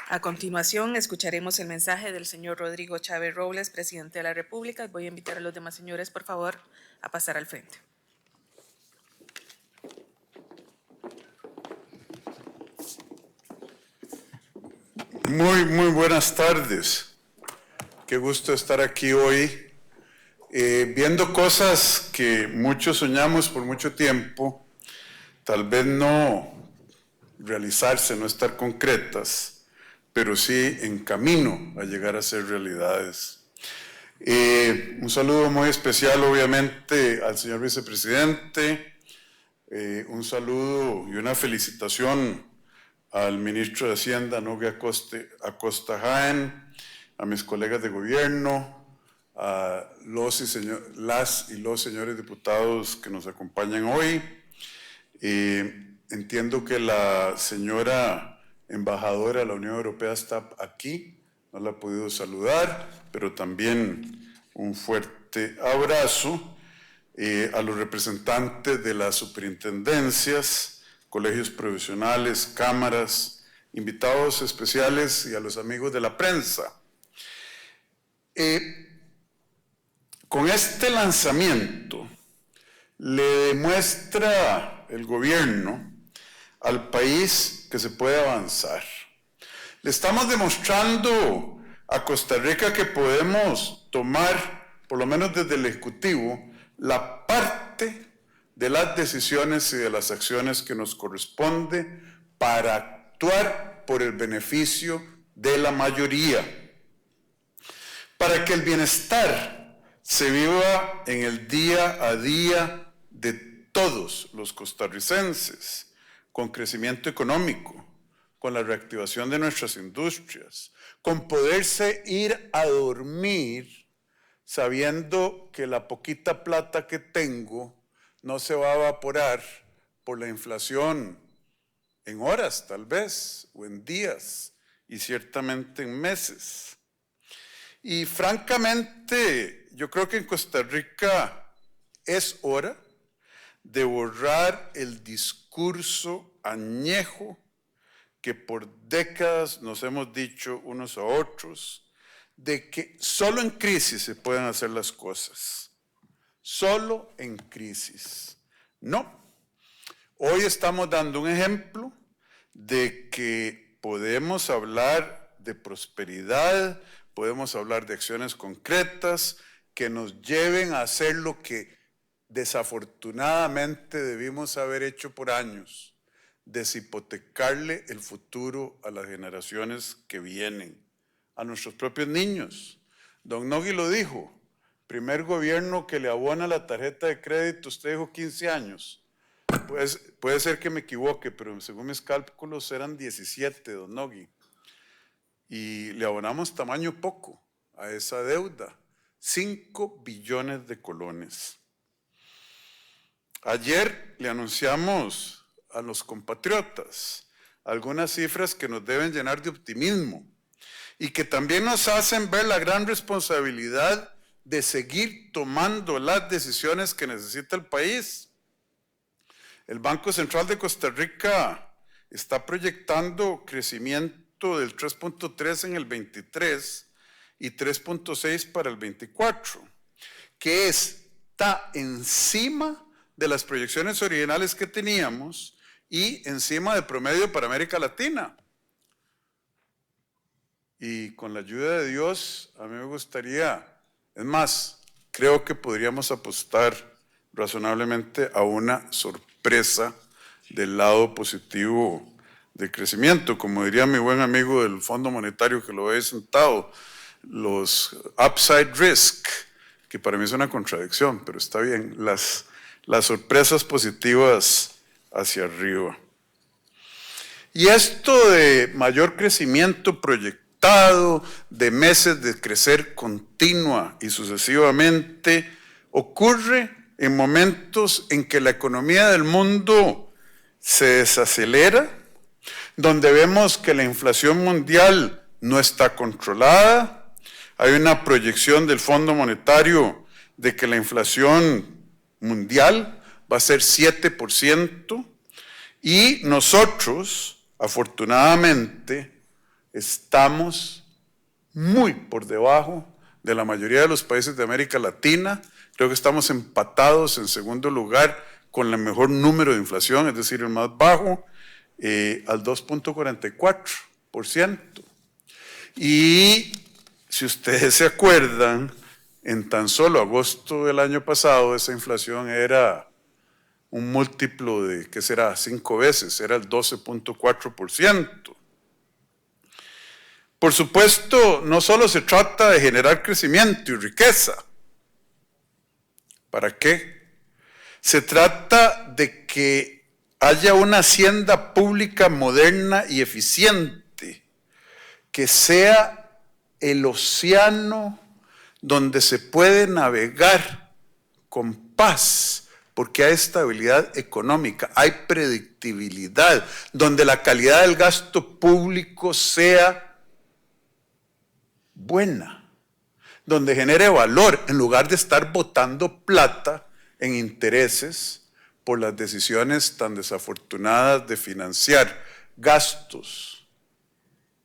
A continuación, escucharemos el mensaje del señor Rodrigo Chávez Robles, presidente de la República. Voy a invitar a los demás señores, por favor, a pasar al frente. Muy buenas tardes. Qué gusto estar aquí hoy, viendo cosas que muchos soñamos por mucho tiempo, tal vez no realizarse, no estar concretas, pero sí en camino a llegar a ser realidades. Un saludo muy especial, obviamente, al señor vicepresidente, un saludo y una felicitación al ministro de Hacienda, Nogui Acosta Jaén, a mis colegas de gobierno, a las y los señores diputados que nos acompañan hoy. Entiendo que la señora embajadora de la Unión Europea está aquí, no la he podido saludar, pero también un fuerte abrazo a los representantes de las superintendencias, colegios profesionales, cámaras, invitados especiales y a los amigos de la prensa. Con este lanzamiento le demuestra el gobierno al país que se puede avanzar. Le estamos demostrando a Costa Rica que podemos tomar, por lo menos desde el Ejecutivo, la parte de las decisiones y de las acciones que nos corresponde para actuar por el beneficio de la mayoría, para que el bienestar se viva en el día a día de todos los costarricenses, con crecimiento económico, con la reactivación de nuestras industrias, con poderse ir a dormir sabiendo que la poquita plata que tengo no se va a evaporar por la inflación en horas tal vez, o en días, y ciertamente en meses. Y francamente, yo creo que en Costa Rica es hora de borrar el discurso añejo que por décadas nos hemos dicho unos a otros, de que solo en crisis se pueden hacer las cosas. Solo en crisis. No. Hoy estamos dando un ejemplo de que podemos hablar de prosperidad, podemos hablar de acciones concretas que nos lleven a hacer lo que desafortunadamente debimos haber hecho por años, deshipotecarle el futuro a las generaciones que vienen, a nuestros propios niños. Don Nogui lo dijo, primer gobierno que le abona la tarjeta de crédito, usted dijo 15 años. Puede ser que me equivoque, pero según mis cálculos eran 17, don Nogui. Y le abonamos tamaño poco a esa deuda, 5 billones de colones. Ayer le anunciamos a los compatriotas algunas cifras que nos deben llenar de optimismo y que también nos hacen ver la gran responsabilidad de seguir tomando las decisiones que necesita el país. El Banco Central de Costa Rica está proyectando crecimiento del 3.3 en el 23 y 3.6 para el 24, que está encima de las proyecciones originales que teníamos y encima del promedio para América Latina. y con la ayuda de Dios, a mí me gustaría, es más, creo que podríamos apostar razonablemente a una sorpresa del lado positivo del crecimiento. Como diría mi buen amigo del Fondo Monetario que lo ve sentado, los upside risk, que para mí es una contradicción, pero está bien, las sorpresas positivas hacia arriba. Y esto de mayor crecimiento proyectado, de meses de crecer continua y sucesivamente, ocurre en momentos en que la economía del mundo se desacelera, donde vemos que la inflación mundial no está controlada. Hay una proyección del Fondo Monetario de que la inflación mundial va a ser 7%, y nosotros, afortunadamente, estamos muy por debajo de la mayoría de los países de América Latina. Creo que estamos empatados en segundo lugar con el mejor número de inflación, es decir, el más bajo, al 2.44%. Y si ustedes se acuerdan, en tan solo agosto del año pasado, esa inflación era un múltiplo de, ¿qué será?, 5 veces, era el 12.4%. Por supuesto, no solo se trata de generar crecimiento y riqueza. ¿Para qué? Se trata de que haya una hacienda pública moderna y eficiente, que sea el océano donde se puede navegar con paz, porque hay estabilidad económica, hay predictibilidad, donde la calidad del gasto público sea buena, donde genere valor, en lugar de estar botando plata en intereses por las decisiones tan desafortunadas de financiar gastos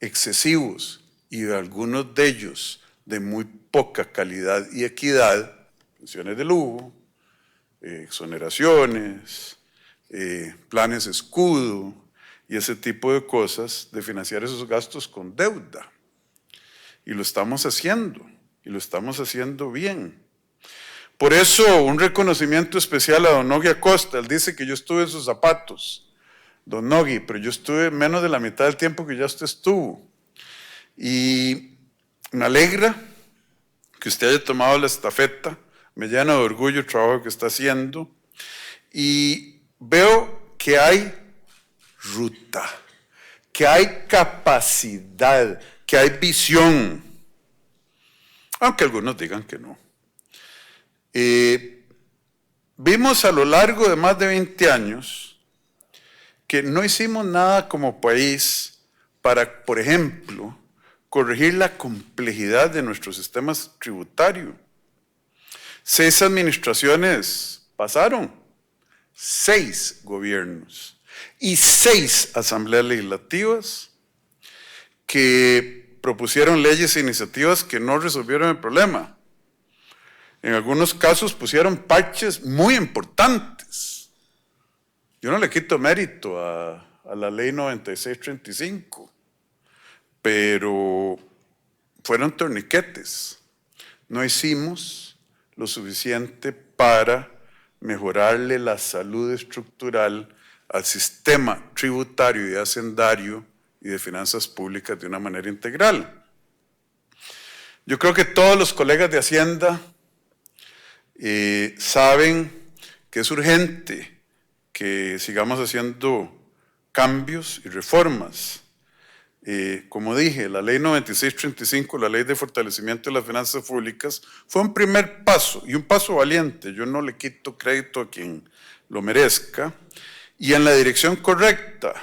excesivos y algunos de ellos de muy poca calidad y equidad, pensiones de lujo, exoneraciones, planes escudo y ese tipo de cosas, de financiar esos gastos con deuda. Y lo estamos haciendo, y lo estamos haciendo bien. Por eso, un reconocimiento especial a don Nogui Acosta. Él dice que yo estuve en sus zapatos. Don Nogui, pero yo estuve menos de la mitad del tiempo que ya usted estuvo. Y me alegra que usted haya tomado la estafeta, me llena de orgullo el trabajo que está haciendo, y veo que hay ruta, que hay capacidad, que hay visión, aunque algunos digan que no. Vimos a lo largo de más de 20 años que no hicimos nada como país para, por ejemplo, corregir la complejidad de nuestro sistema tributario. 6 administraciones pasaron, 6 gobiernos y 6 asambleas legislativas que propusieron leyes e iniciativas que no resolvieron el problema. En algunos casos pusieron parches muy importantes. Yo no le quito mérito a la ley 9635, pero fueron torniquetes. No hicimos lo suficiente para mejorarle la salud estructural al sistema tributario y hacendario y de finanzas públicas de una manera integral. Yo creo que todos los colegas de Hacienda saben que es urgente que sigamos haciendo cambios y reformas. Como dije, la ley 9635, la ley de fortalecimiento de las finanzas públicas, fue un primer paso y un paso valiente. Yo no le quito crédito a quien lo merezca y en la dirección correcta,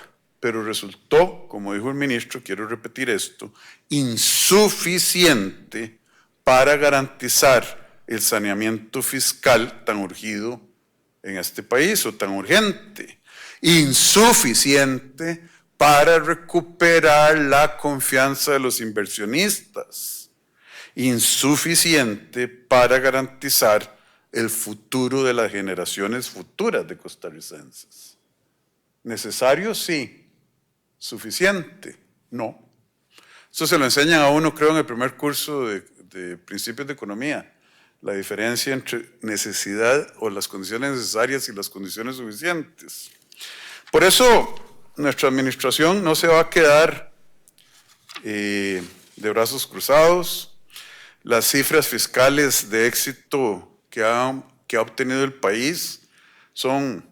pero resultó, como dijo el ministro, quiero repetir esto, insuficiente para garantizar el saneamiento fiscal tan urgido en este país o tan urgente, insuficiente para recuperar la confianza de los inversionistas, insuficiente para garantizar el futuro de las generaciones futuras de costarricenses. ¿Necesario? Sí. ¿Suficiente? No. Eso se lo enseñan a uno, creo, en el primer curso de Principios de Economía. La diferencia entre necesidad o las condiciones necesarias y las condiciones suficientes. Por eso, nuestra administración no se va a quedar de brazos cruzados. Las cifras fiscales de éxito que ha obtenido el país son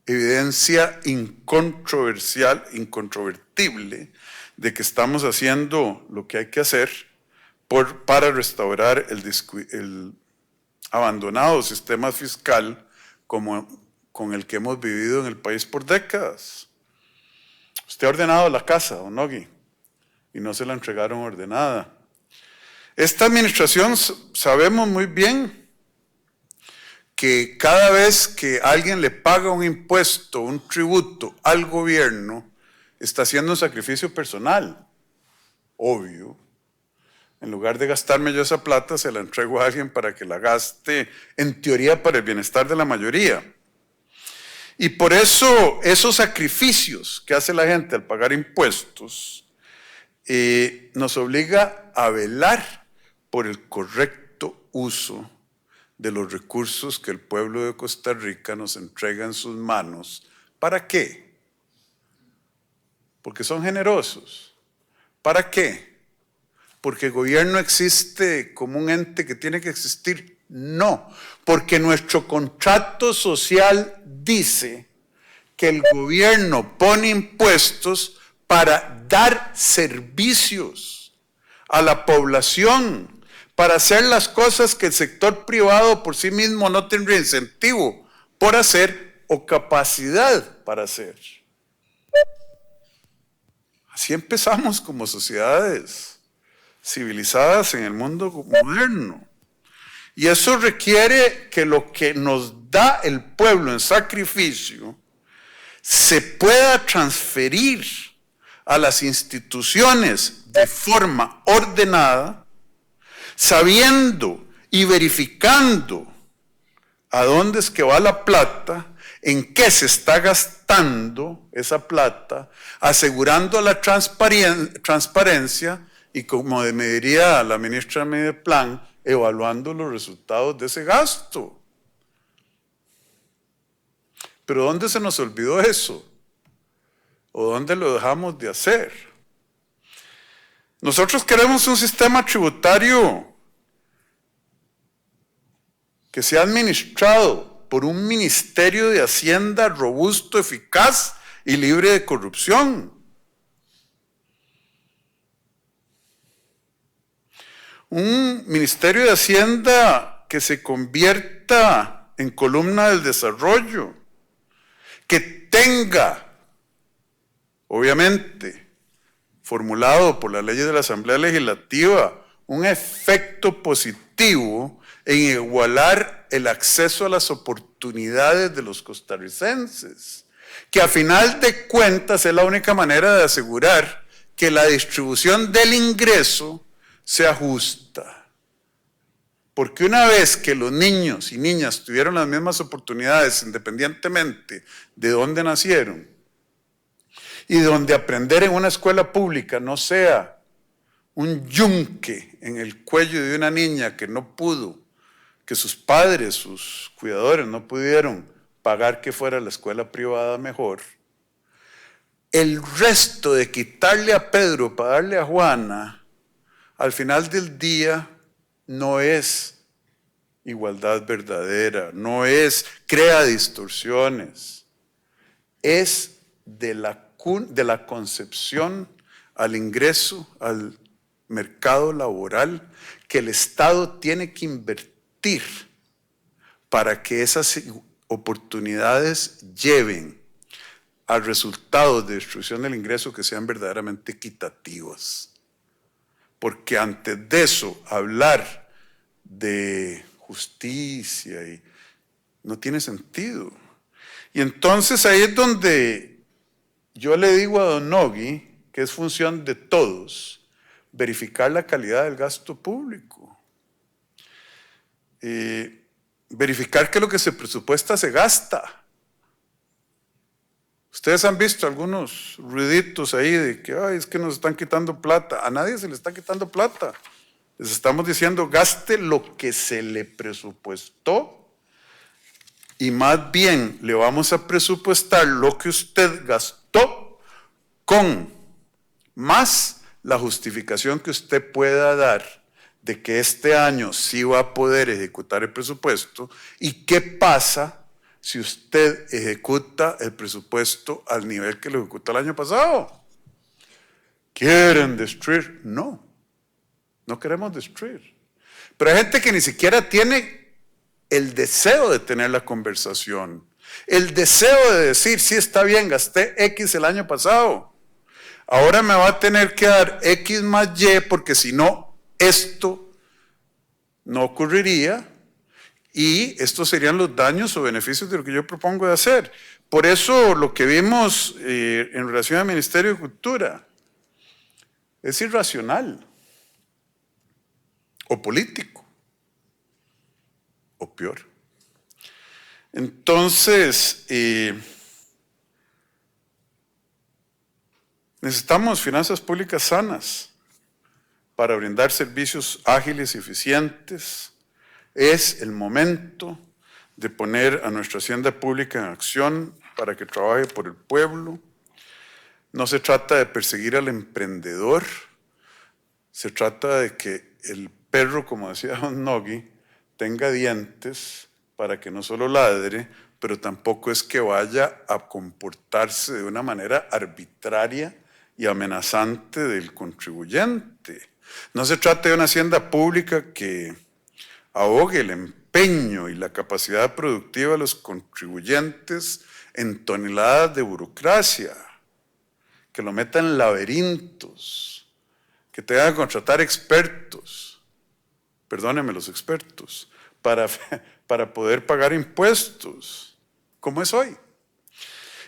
evidencia incontroversial, incontrovertible, de que estamos haciendo lo que hay que hacer para restaurar el abandonado sistema fiscal con el que hemos vivido en el país por décadas. Usted ha ordenado la casa, don Nogui, y no se la entregaron ordenada. Esta administración sabemos muy bien que cada vez que alguien le paga un impuesto, un tributo al gobierno, está haciendo un sacrificio personal, obvio. En lugar de gastarme yo esa plata, se la entrego a alguien para que la gaste, en teoría, para el bienestar de la mayoría. Y por eso, esos sacrificios que hace la gente al pagar impuestos, nos obliga a velar por el correcto uso de los recursos que el pueblo de Costa Rica nos entrega en sus manos. ¿Para qué? Porque son generosos. ¿Para qué? ¿Porque el gobierno existe como un ente que tiene que existir? No, porque nuestro contrato social dice que el gobierno pone impuestos para dar servicios a la población, para hacer las cosas que el sector privado por sí mismo no tendría incentivo por hacer o capacidad para hacer. Así empezamos como sociedades civilizadas en el mundo moderno. Y eso requiere que lo que nos da el pueblo en sacrificio se pueda transferir a las instituciones de forma ordenada, sabiendo y verificando a dónde es que va la plata, en qué se está gastando esa plata, asegurando la transparencia y, como me diría la ministra de Medeplan, evaluando los resultados de ese gasto. Pero ¿dónde se nos olvidó eso? ¿O dónde lo dejamos de hacer? Nosotros queremos un sistema tributario que sea administrado por un Ministerio de Hacienda robusto, eficaz y libre de corrupción. Un Ministerio de Hacienda que se convierta en columna del desarrollo, que tenga, obviamente, formulado por la ley de la Asamblea Legislativa, un efecto positivo en igualar el acceso a las oportunidades de los costarricenses, que a final de cuentas es la única manera de asegurar que la distribución del ingreso sea justa. Porque una vez que los niños y niñas tuvieron las mismas oportunidades independientemente de dónde nacieron, y donde aprender en una escuela pública no sea un yunque en el cuello de una niña que no pudo, que sus padres, sus cuidadores no pudieron pagar que fuera a la escuela privada mejor, el resto de quitarle a Pedro para darle a Juana, al final del día no es igualdad verdadera, no es, crea distorsiones, es de la concepción al ingreso, al mercado laboral que el Estado tiene que invertir para que esas oportunidades lleven a resultados de destrucción del ingreso que sean verdaderamente equitativos. Porque antes de eso, hablar de justicia no tiene sentido. Y entonces ahí es donde yo le digo a don Nogui que es función de todos verificar la calidad del gasto público. Verificar que lo que se presupuesta se gasta. Ustedes han visto algunos ruiditos ahí de que ay, es que nos están quitando plata. A nadie se le está quitando plata. Les estamos diciendo, gaste lo que se le presupuestó y más bien le vamos a presupuestar lo que usted gastó con más la justificación que usted pueda dar de que este año sí va a poder ejecutar el presupuesto y qué pasa si usted ejecuta el presupuesto al nivel que lo ejecutó el año pasado. ¿Quieren destruir? No, no queremos destruir. Pero hay gente que ni siquiera tiene el deseo de tener la conversación, el deseo de decir, sí, está bien, gasté X el año pasado, ahora me va a tener que dar X más Y porque si no, esto no ocurriría y estos serían los daños o beneficios de lo que yo propongo de hacer. Por eso lo que vimos en relación al Ministerio de Cultura es irracional o político. O peor. Entonces, necesitamos finanzas públicas sanas para brindar servicios ágiles y eficientes. Es el momento de poner a nuestra hacienda pública en acción para que trabaje por el pueblo. No se trata de perseguir al emprendedor, se trata de que el perro, como decía Don Nogui, tenga dientes para que no solo ladre, pero tampoco es que vaya a comportarse de una manera arbitraria y amenazante del contribuyente. No se trata de una hacienda pública que ahogue el empeño y la capacidad productiva de los contribuyentes en toneladas de burocracia, que lo meta en laberintos, que tenga que contratar expertos, perdónenme los expertos, para poder pagar impuestos, como es hoy.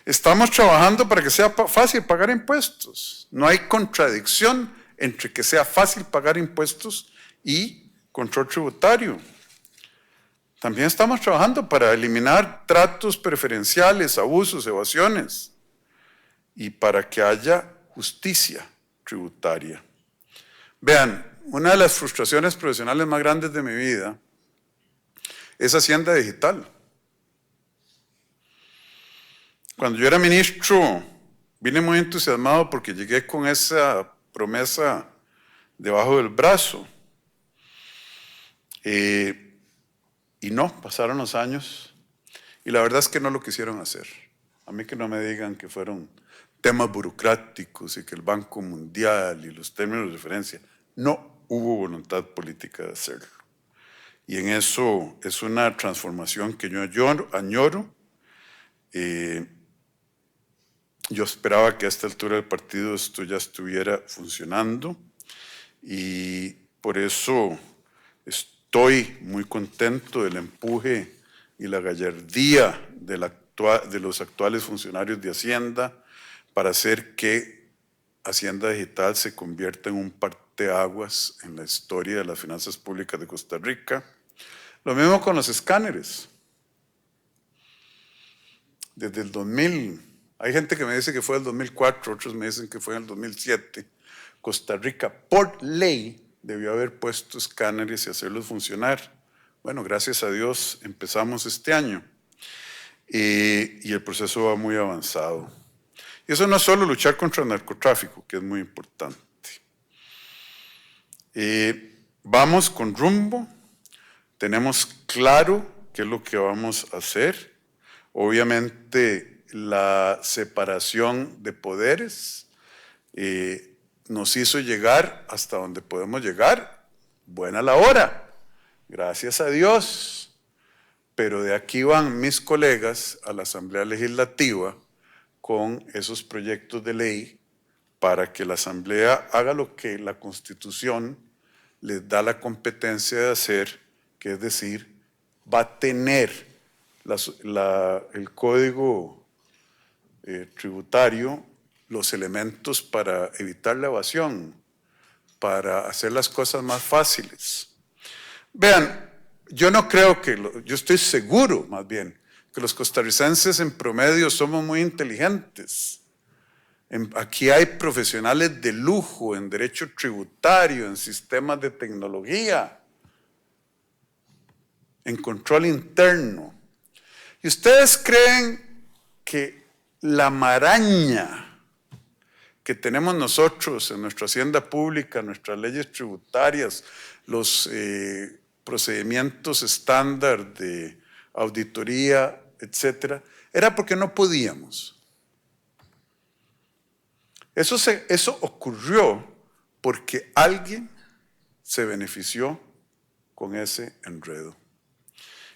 Estamos trabajando para que sea fácil pagar impuestos. No hay contradicción entre que sea fácil pagar impuestos y control tributario. También estamos trabajando para eliminar tratos preferenciales, abusos, evasiones y para que haya justicia tributaria. Vean, una de las frustraciones profesionales más grandes de mi vida es Hacienda Digital. Cuando yo era ministro, vine muy entusiasmado porque llegué con esa promesa debajo del brazo. Y no, pasaron los años y la verdad es que no lo quisieron hacer. A mí que no me digan que fueron temas burocráticos y que el Banco Mundial y los términos de referencia. No hubo voluntad política de hacerlo. Y en eso es una transformación que yo añoro. Yo esperaba que a esta altura del partido esto ya estuviera funcionando y por eso estoy muy contento del empuje y la gallardía de los actuales funcionarios de Hacienda para hacer que Hacienda Digital se convierta en un parteaguas en la historia de las finanzas públicas de Costa Rica. Lo mismo con los escáneres. Desde el 2000, hay gente que me dice que fue el 2004, otros me dicen que fue en el 2007. Costa Rica, por ley, debió haber puesto escáneres y hacerlos funcionar. Bueno, gracias a Dios empezamos este año y el proceso va muy avanzado. Y eso no es solo luchar contra el narcotráfico, que es muy importante. Vamos con rumbo, tenemos claro qué es lo que vamos a hacer. Obviamente la separación de poderes nos hizo llegar hasta donde podemos llegar. Buena la hora, gracias a Dios. Pero de aquí van mis colegas a la Asamblea Legislativa con esos proyectos de ley para que la Asamblea haga lo que la Constitución les da la competencia de hacer, que es decir, va a tener el código tributario, los elementos para evitar la evasión, para hacer las cosas más fáciles. Vean, yo no creo que, yo estoy seguro más bien, que los costarricenses en promedio somos muy inteligentes. Aquí hay profesionales de lujo en derecho tributario, en sistemas de tecnología, en control interno. ¿Y ustedes creen que la maraña que tenemos nosotros en nuestra hacienda pública, nuestras leyes tributarias, los procedimientos estándar de auditoría, etcétera, era porque no podíamos? Eso ocurrió porque alguien se benefició con ese enredo.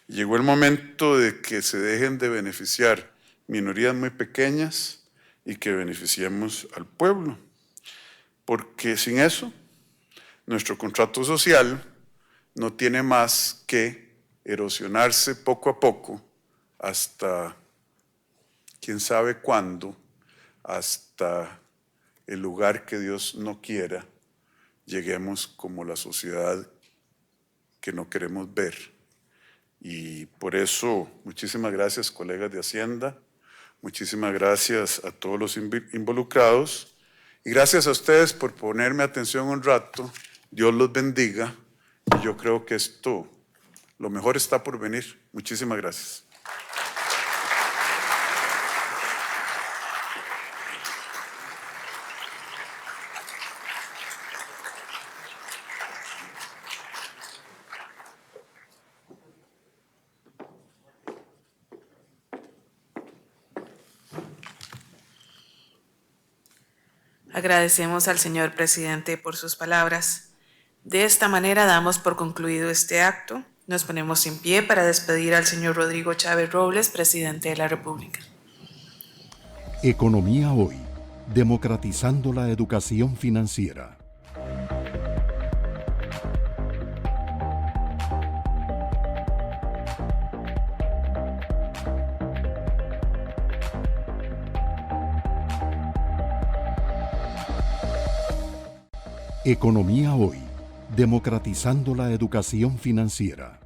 Llegó el momento de que se dejen de beneficiar minorías muy pequeñas y que beneficiemos al pueblo. Porque sin eso, nuestro contrato social no tiene más que erosionarse poco a poco hasta quién sabe cuándo, hasta el lugar que Dios no quiera, lleguemos como la sociedad que no queremos ver. Y por eso, muchísimas gracias, colegas de Hacienda, muchísimas gracias a todos los involucrados y gracias a ustedes por ponerme atención un rato. Dios los bendiga y yo creo que lo mejor está por venir. Muchísimas gracias. Agradecemos al señor presidente por sus palabras. De esta manera damos por concluido este acto. Nos ponemos en pie para despedir al señor Rodrigo Chávez Robles, presidente de la República. Economía Hoy, democratizando la educación financiera. Economía Hoy, democratizando la educación financiera.